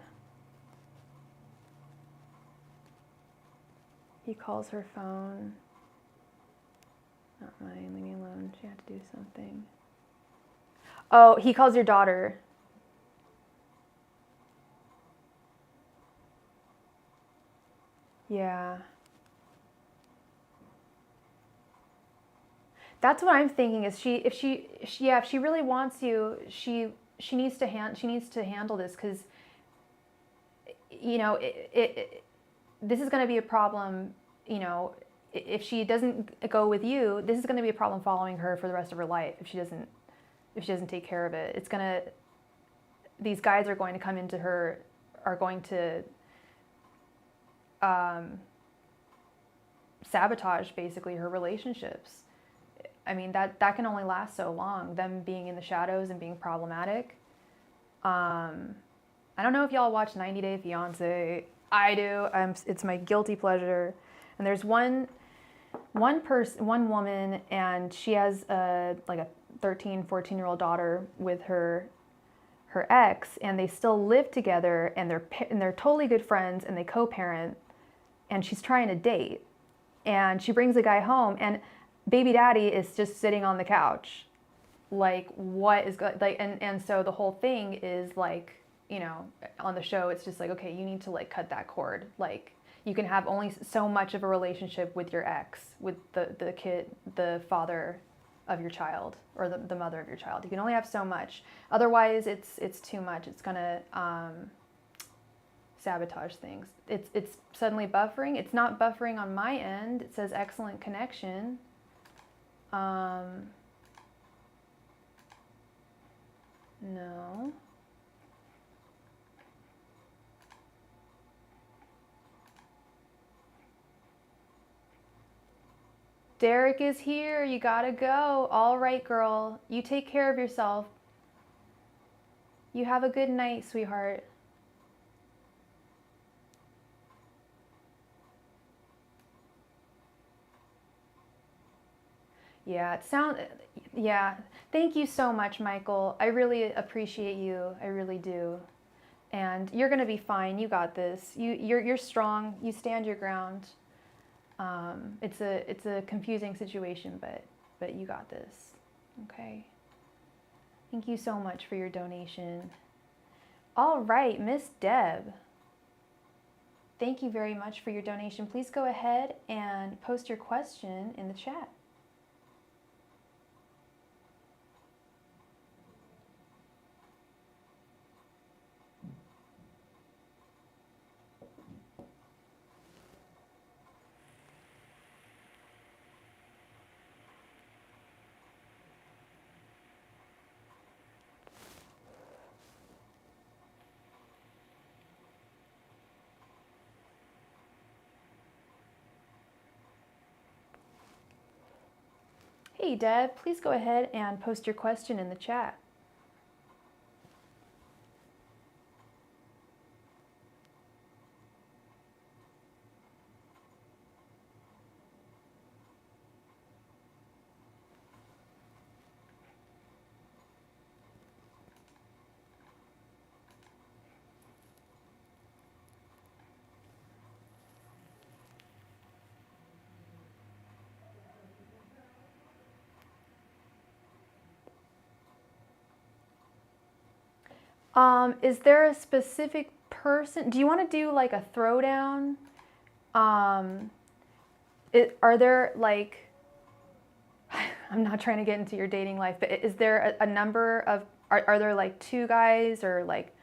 He calls her phone. Not mine, leave me alone. She had to do something. Oh, he calls your daughter. Yeah. That's what I'm thinking. Is if she really wants you, she needs to handle this, because this is going to be a problem. If she doesn't go with you, this is going to be a problem following her for the rest of her life. If she doesn't take care of it, these guys are going to come into her, are going to sabotage basically her relationships. I mean, that can only last so long, them being in the shadows and being problematic. I don't know if y'all watch 90 Day Fiancé. I do. It's my guilty pleasure. And there's one woman, and she has like a 13, 14-year-old daughter with her ex, and they still live together, and they're totally good friends, and they co-parent, and she's trying to date, and she brings a guy home, and baby daddy is just sitting on the couch. Like, what is good? Like, and so the whole thing is like, on the show, it's just like, okay, you need to like cut that cord. Like, you can have only so much of a relationship with your ex, with the kid, the father of your child, or the mother of your child. You can only have so much. Otherwise, it's too much. It's gonna sabotage things. It's suddenly buffering. It's not buffering on my end. It says excellent connection. No. Derek is here. You gotta go. All right, girl. You take care of yourself. You have a good night, sweetheart. Yeah, yeah. Thank you so much, Michael. I really appreciate you. I really do. And you're gonna be fine. You got this. You're strong. You stand your ground. It's a confusing situation, but you got this. Okay. Thank you so much for your donation. All right, Miss Deb. Thank you very much for your donation. Please go ahead and post your question in the chat. Hey Deb, please go ahead and post your question in the chat. Is there a specific person? Do you want to do like a throwdown? Are there like, I'm not trying to get into your dating life, but is there a number of, are there like 2 guys or like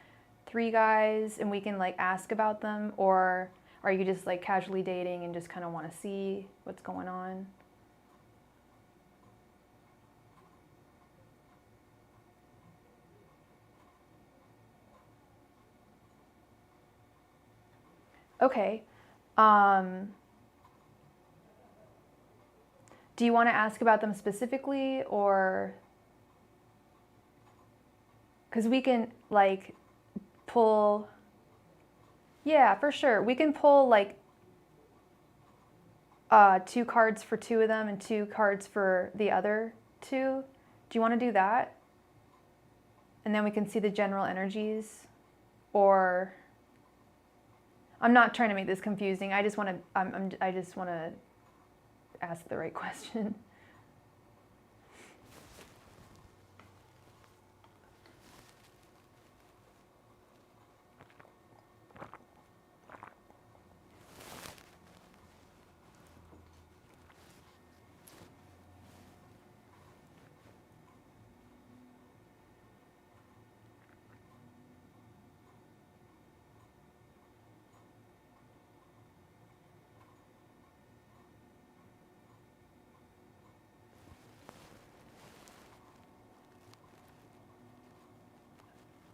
3 guys and we can like ask about them? Or are you just like casually dating and just kind of want to see what's going on? Okay. Do you want to ask about them specifically, or because we can like pull, yeah, for sure. We can pull like 2 cards for 2 of them and 2 cards for the other 2. Do you want to do that? And then we can see the general energies. Or I'm not trying to make this confusing. I just want to I just want to ask the right question.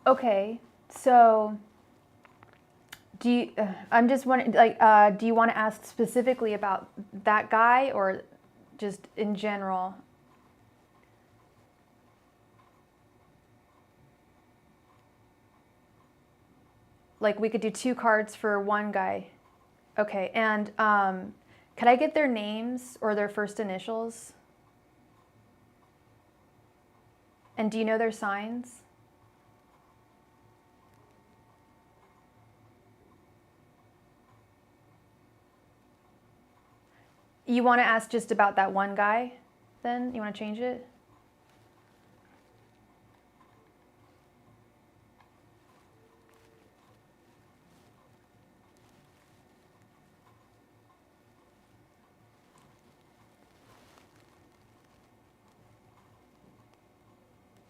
Okay, so do you, I'm just wondering, like, do you want to ask specifically about that guy or just in general? Like, we could do 2 cards for 1 guy. Okay, and could I get their names or their first initials? And do you know their signs? You want to ask just about that 1 guy then? You want to change it?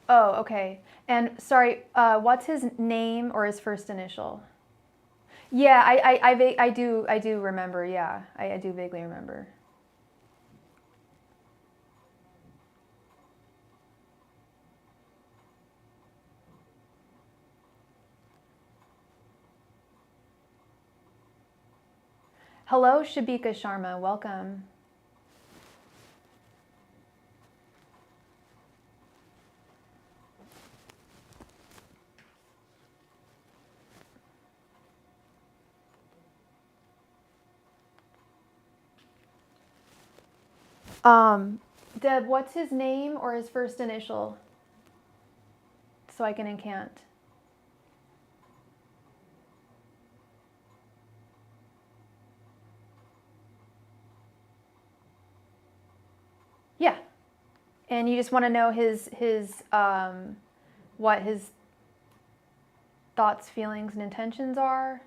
Oh, okay. And sorry, what's his name or his first initial? Yeah, I do remember. Yeah, I do vaguely remember. Hello, Shabika Sharma. Welcome. Deb, what's his name or his first initial? So I can incant. Yeah. And you just want to know what his thoughts, feelings, and intentions are.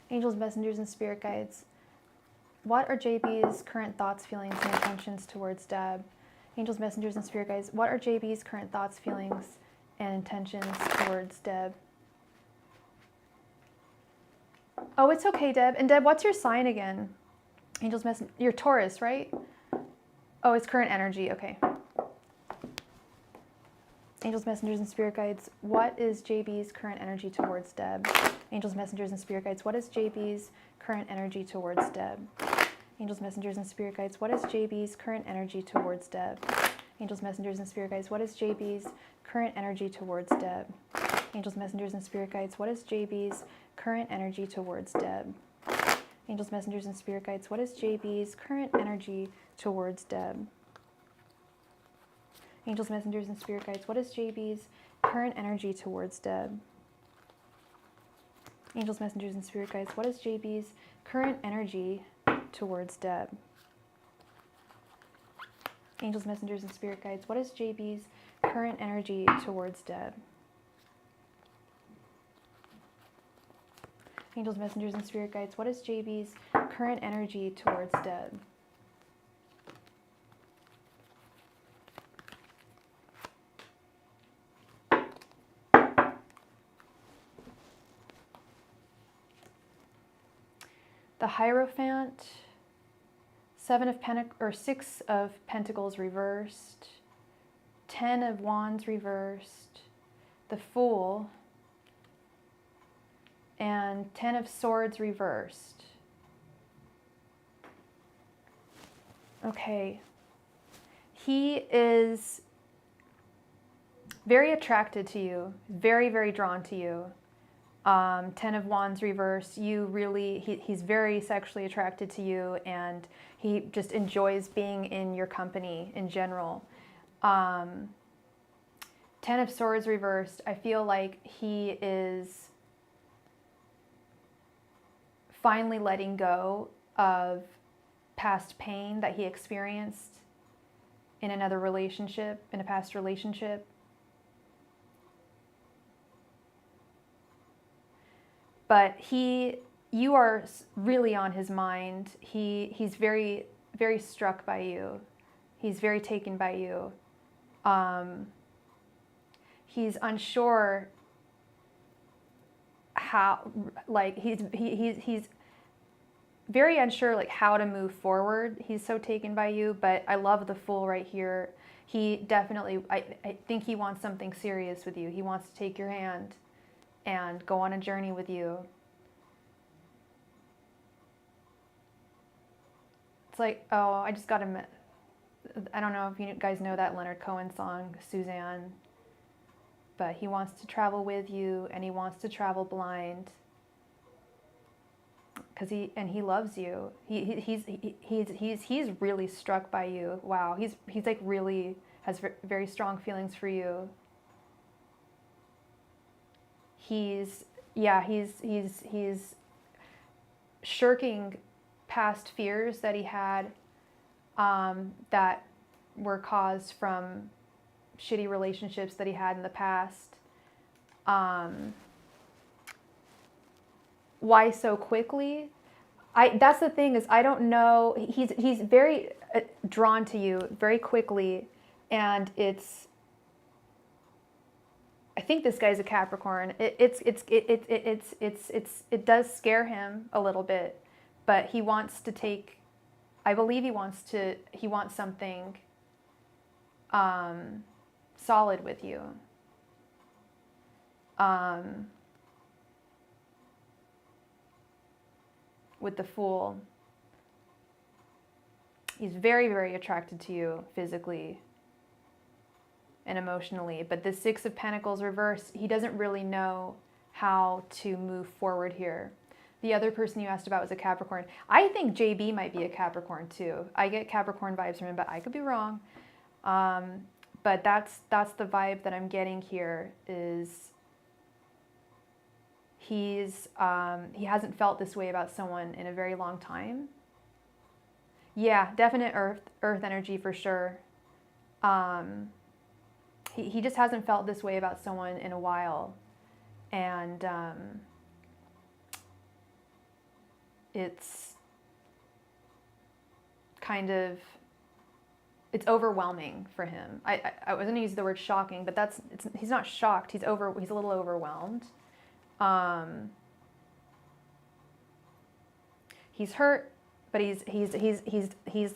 Angels, messengers, and spirit guides. What are JB's current thoughts, feelings, and intentions towards Deb? Angels, messengers, and spirit guides. What are JB's current thoughts, feelings, and intentions towards Deb? Oh, it's okay, Deb. And Deb, what's your sign again? Angels, you're Taurus, right? Oh, it's current energy. Okay. Angels, messengers, and spirit guides. What is JB's current energy towards Deb? Angels, messengers, and spirit guides. What is JB's current energy towards Deb? Angels, messengers, and spirit guides. What is JB's current energy towards Deb? Angels, messengers, and spirit guides. What is JB's current energy towards Deb? Angels, messengers, and spirit guides. What is JB's current energy towards Deb? Angels, messengers, and spirit guides. What is JB's current energy towards Deb? Angels, messengers, and spirit guides. What is JB's current energy towards Deb? Angels, messengers, and spirit guides. What is JB's current energy towards Deb? Angels, messengers, and spirit guides. What is JB's current energy towards Deb? Angels, messengers, and spirit guides. What is JB's current energy towards Deb? The Hierophant, Six of Pentacles reversed, 10 of Wands reversed, the Fool, and 10 of Swords reversed. Okay. He is very attracted to you, very, very drawn to you. 10 of Wands reverse, he's very sexually attracted to you, and he just enjoys being in your company in general. 10 of Swords reversed, I feel like he is finally letting go of past pain that he experienced in another relationship, in a past relationship. But you are really on his mind. He's very, very struck by you. He's very taken by you. He's unsure how, like, he's very unsure, like, how to move forward. He's so taken by you, but I love the Fool right here. He definitely, I think he wants something serious with you. He wants to take your hand and go on a journey with you. It's like, oh, I just got him. I don't know if you guys know that Leonard Cohen song, Suzanne, but he wants to travel with you, and he wants to travel blind because he loves you. He's really struck by you. Wow, he's like really has very strong feelings for you. He's shirking past fears that he had that were caused from shitty relationships that he had in the past. Why so quickly? That's the thing, is I don't know. He's very drawn to you very quickly, and I think this guy's a Capricorn. It does scare him a little bit, but he wants to take. I believe he wants something solid with you. With the Fool, he's very, very attracted to you physically. and emotionally. But the Six of Pentacles reverse, he doesn't really know how to move forward here. The other person you asked about was a Capricorn. I think JB might be a Capricorn too. I get Capricorn vibes from him, but I could be wrong. But that's the vibe that I'm getting here, is he hasn't felt this way about someone in a very long time. Yeah, definite earth energy for sure. He just hasn't felt this way about someone in a while. And it's kind of, it's overwhelming for him. I was going to use the word shocking, but he's not shocked. He's a little overwhelmed. He's hurt, but he's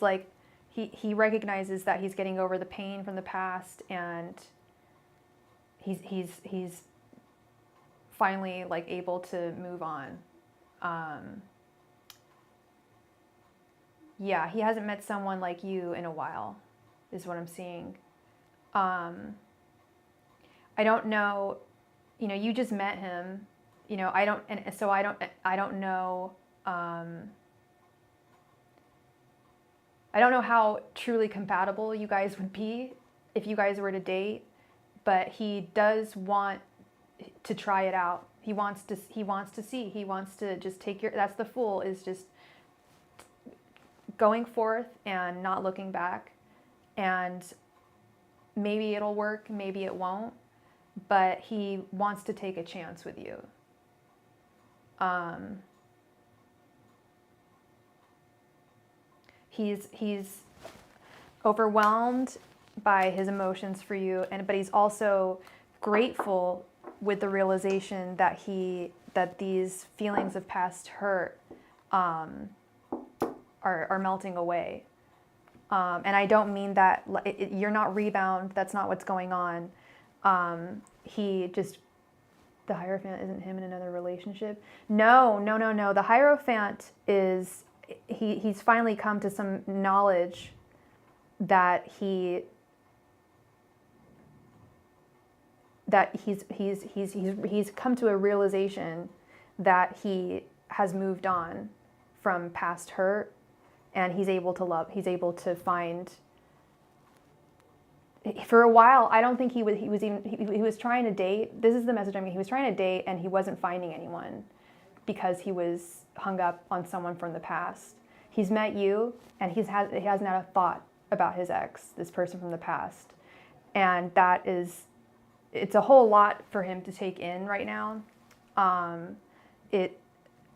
like, he recognizes that he's getting over the pain from the past, and he's finally like able to move on. Yeah, he hasn't met someone like you in a while, is what I'm seeing. I don't know, you just met him, I don't know, I don't know how truly compatible you guys would be if you guys were to date, but he does want to try it out. He wants to see, he wants to just that's the Fool, is just going forth and not looking back. And maybe it'll work, maybe it won't, but he wants to take a chance with you. He's overwhelmed by his emotions for you, but he's also grateful with the realization that these feelings of past hurt are melting away. And I don't mean that you're not rebound. That's not what's going on. The Hierophant isn't him in another relationship. No. The Hierophant is, he's finally come to some knowledge that he's come to a realization that he has moved on from past hurt, and he's able to love. He's able to find. For a while, I don't think he was trying to date. This is the message I'm getting. He was trying to date, and he wasn't finding anyone because he was hung up on someone from the past. He's met you, and he hasn't had a thought about his ex, this person from the past, and it's a whole lot for him to take in right now.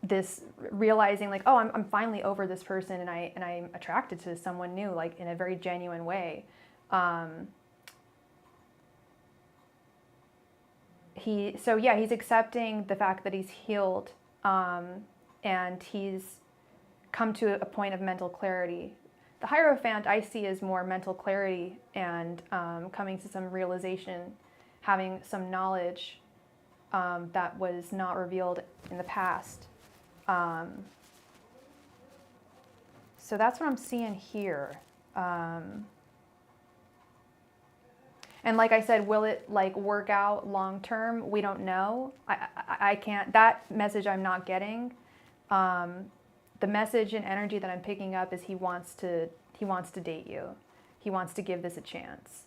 This realizing like, oh, I'm finally over this person, and I'm attracted to someone new, like in a very genuine way. He's accepting the fact that he's healed, and he's come to a point of mental clarity. The Hierophant I see as more mental clarity and coming to some realization, having some knowledge that was not revealed in the past. So that's what I'm seeing here. And like I said, will it like work out long term? We don't know. I can't. That message I'm not getting. The message and energy that I'm picking up is he wants to date you. He wants to give this a chance.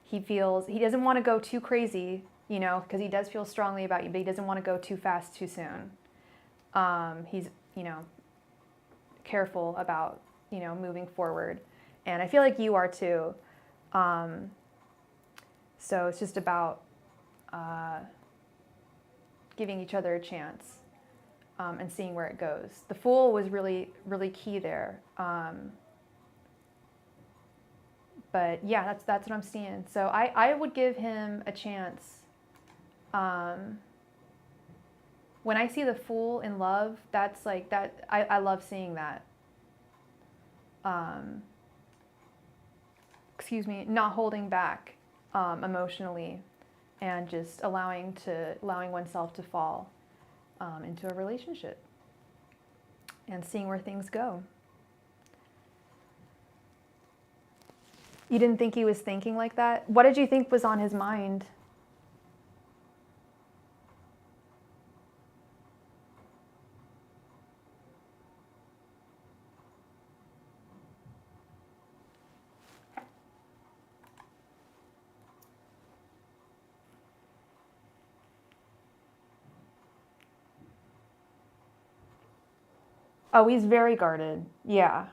He doesn't want to go too crazy, because he does feel strongly about you, but he doesn't want to go too fast too soon. He's careful about moving forward, and I feel like you are too. So it's just about giving each other a chance and seeing where it goes. The Fool was really, really key there. But yeah, that's what I'm seeing. So I would give him a chance. When I see the Fool in love, that's like that. I love seeing that. Not holding back emotionally, and just allowing oneself to fall into a relationship and seeing where things go. You didn't think he was thinking like that? What did you think was on his mind? Oh, he's very guarded. Yeah.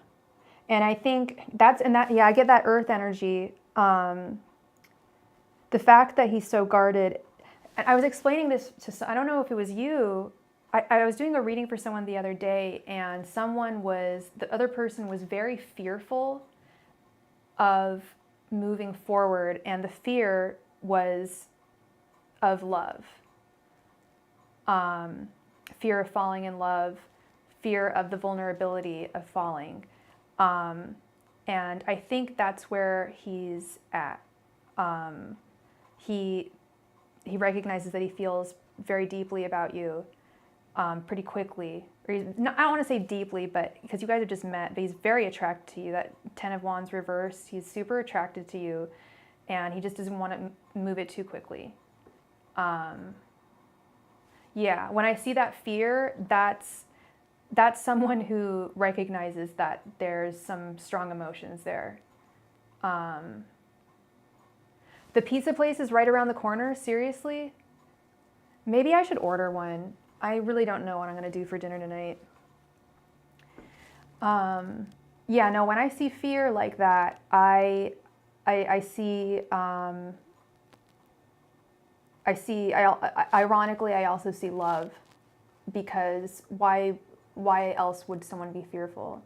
And I think yeah, I get that earth energy. The fact that he's so guarded, and I was explaining this to, I don't know if it was you. I was doing a reading for someone the other day, and the other person was very fearful of moving forward, and the fear was of love. Fear of falling in love, fear of the vulnerability of falling. And I think that's where he's at. He recognizes that he feels very deeply about you pretty quickly. Or I don't want to say deeply, but because you guys have just met, but he's very attracted to you. That 10 of Wands reversed, he's super attracted to you, and he just doesn't want to move it too quickly. Yeah, when I see that fear, that's someone who recognizes that there's some strong emotions there. The pizza place is right around the corner, seriously? Maybe I should order one. I really don't know what I'm gonna do for dinner tonight. Yeah, no, when I see fear like that, I see, ironically, I also see love, because why else would someone be fearful?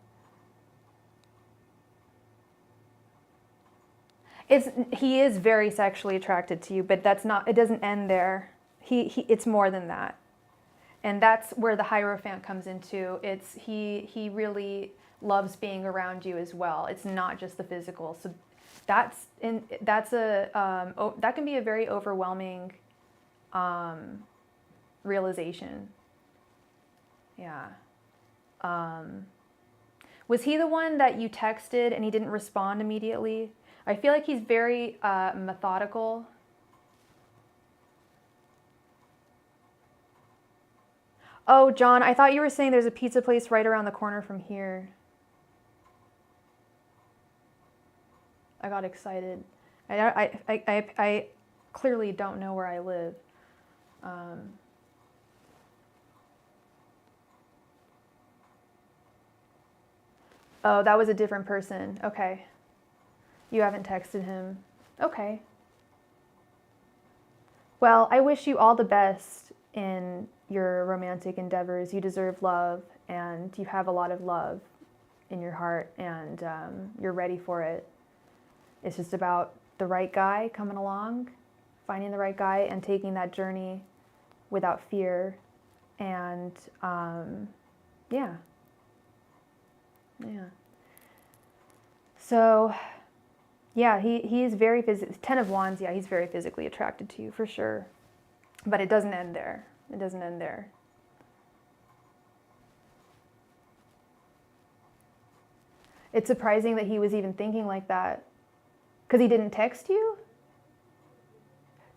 He is very sexually attracted to you, but it doesn't end there. It's more than that. And that's where the Hierophant comes into. He really loves being around you as well. It's not just the physical. So that can be a very overwhelming realization. Yeah. Was he the one that you texted and he didn't respond immediately? I feel like he's very methodical. Oh, John, I thought you were saying there's a pizza place right around the corner from here. I got excited. I clearly don't know where I live. Oh, that was a different person. Okay. You haven't texted him. Okay. Well, I wish you all the best in your romantic endeavors. You deserve love, and you have a lot of love in your heart, and you're ready for it. It's just about the right guy coming along, finding the right guy, and taking that journey without fear. And yeah. So, yeah, he is very 10 of Wands. Yeah, he's very physically attracted to you for sure. But it doesn't end there. It doesn't end there. It's surprising that he was even thinking like that, because he didn't text you.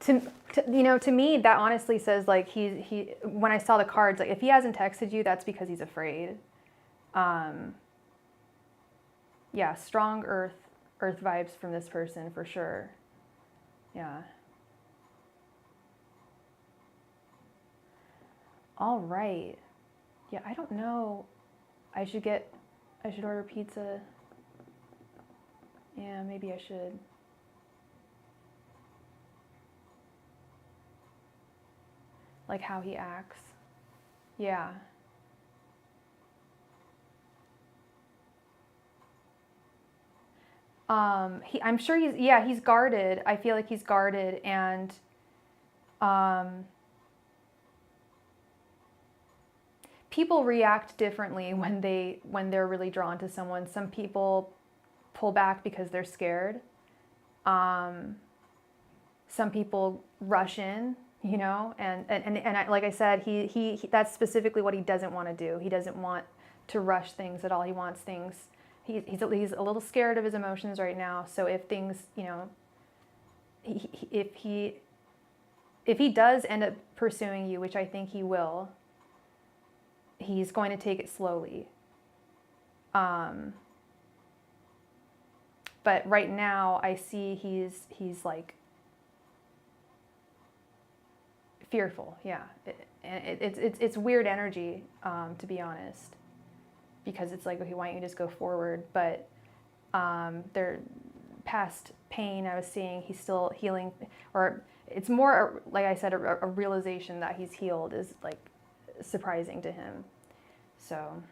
To me, that honestly says, like, he when I saw the cards, like, if he hasn't texted you, that's because he's afraid. Yeah, strong earth vibes from this person for sure. Yeah. All right. Yeah, I don't know. I should order pizza. Yeah, maybe I should. Like how he acts. Yeah. I'm sure he's guarded. I feel like he's guarded, and people react differently when they're really drawn to someone. Some people pull back because they're scared. Some people rush in, and like I said, he that's specifically what he doesn't want to do. He doesn't want to rush things at all. He wants things he's a little scared of his emotions right now. So if things, you know, if he does end up pursuing you, which I think he will, he's going to take it slowly. But right now I see he's like fearful. Yeah. It's weird energy, to be honest, because it's like, okay, why don't you just go forward? But their past pain, I was seeing he's still healing, or it's more, like I said, a realization that he's healed is like surprising to him. So,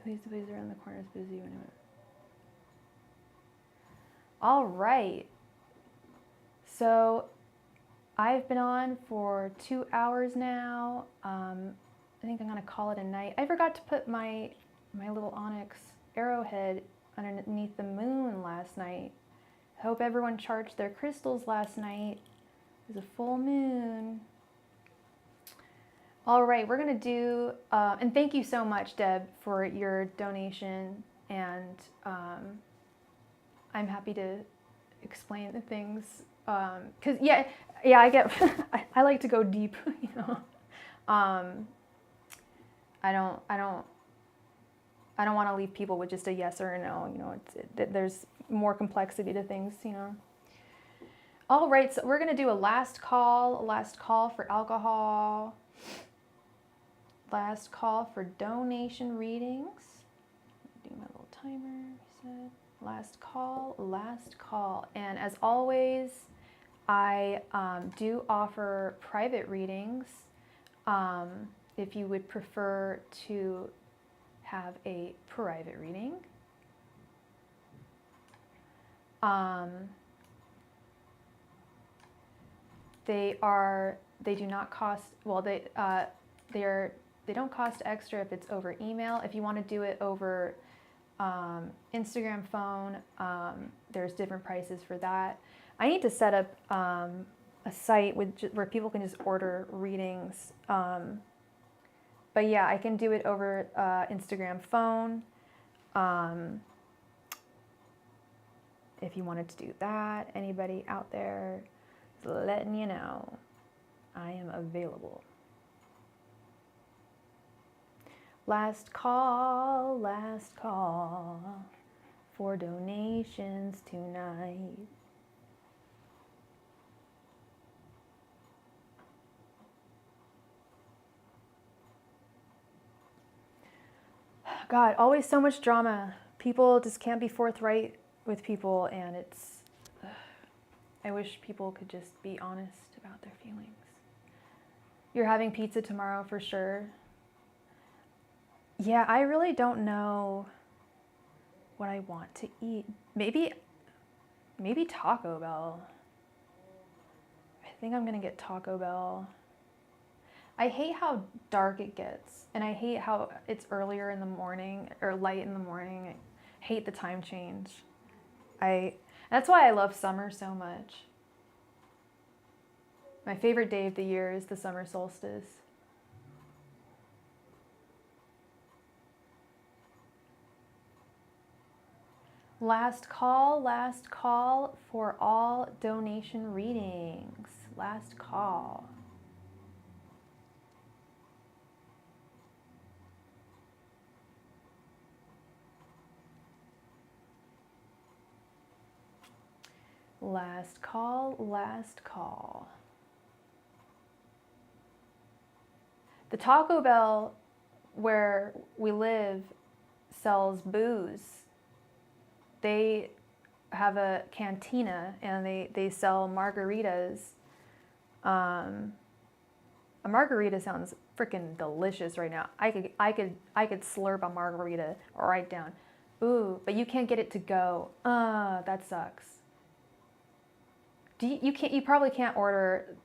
please around the corner is busy. All right. So, I've been on for 2 hours now. I think I'm gonna call it a night. I forgot to put my little onyx arrowhead underneath the moon last night. Hope everyone charged their crystals last night. It was a full moon. All right, we're gonna do, and thank you so much, Deb, for your donation. And I'm happy to explain the things, cause yeah, I get, I like to go deep, you know. I don't want to leave people with just a yes or a no. You know, there's more complexity to things, you know. All right, so we're gonna do a last call for alcohol, last call for donation readings. Do my little timer. Reset. Last call, and as always, I do offer private readings. If you would prefer to have a private reading. They do not cost, well, they don't cost extra if it's over email. If you want to do it over Instagram phone, there's different prices for that. I need to set up a site where people can just order readings. But yeah, I can do it over Instagram phone. If you wanted to do that, anybody out there, just letting you know, I am available. Last call for donations tonight. God, always so much drama. People just can't be forthright with people, and it's, I wish people could just be honest about their feelings. You're having pizza tomorrow for sure. Yeah, I really don't know what I want to eat. Maybe Taco Bell. I think I'm gonna get Taco Bell. I hate how dark it gets, and I hate how it's earlier in the morning, or light in the morning. I hate the time change. That's why I love summer so much. My favorite day of the year is the summer solstice. Last call for all donation readings. Last call. Last call. The Taco Bell where we live sells booze. They have a cantina and they sell margaritas. A margarita sounds freaking delicious right now. I could slurp a margarita right down. Ooh, but you can't get it to go. That sucks. You probably can't order.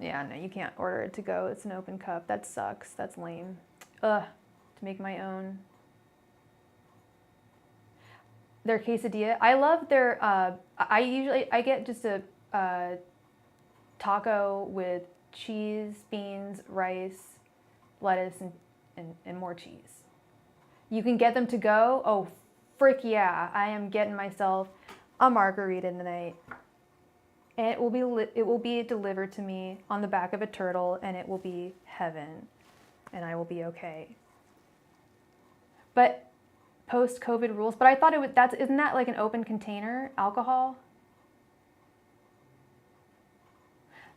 Yeah, no, you can't order it to go. It's an open cup. That sucks. That's lame. To make my own. Their quesadilla. I love their. I get just a taco with cheese, beans, rice, lettuce, and more cheese. You can get them to go. Oh, frick yeah, I am getting myself a margarita tonight. And it will be delivered to me on the back of a turtle, and it will be heaven, and I will be okay. But post-COVID rules, but I thought isn't that like an open container alcohol?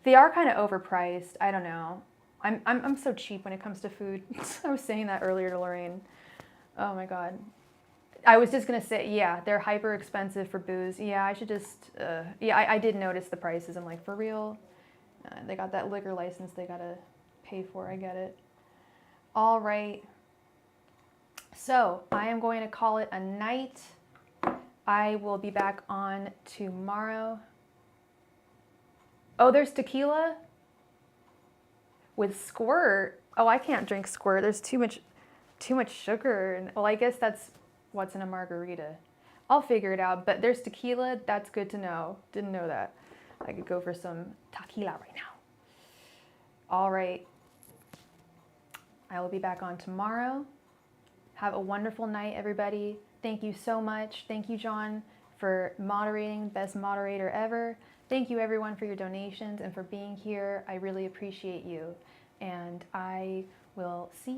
They are kind of overpriced. I don't know. I'm so cheap when it comes to food. I was saying that earlier to Lorraine. Oh my God. I was just gonna say, yeah, they're hyper expensive for booze. Yeah, I should just, yeah, I did notice the prices. I'm like, for real? They got that liquor license they gotta pay for. I get it. All right. So I am going to call it a night. I will be back on tomorrow. Oh, there's tequila with squirt. Oh, I can't drink squirt. There's too much sugar. Well, I guess that's what's in a margarita. I'll figure it out, but there's tequila. That's good to know. Didn't know that. I could go for some tequila right now. All right. I will be back on tomorrow. Have a wonderful night, everybody. Thank you so much. Thank you, John, for moderating. Best moderator ever. Thank you, everyone, for your donations and for being here. I really appreciate you. And I will see you.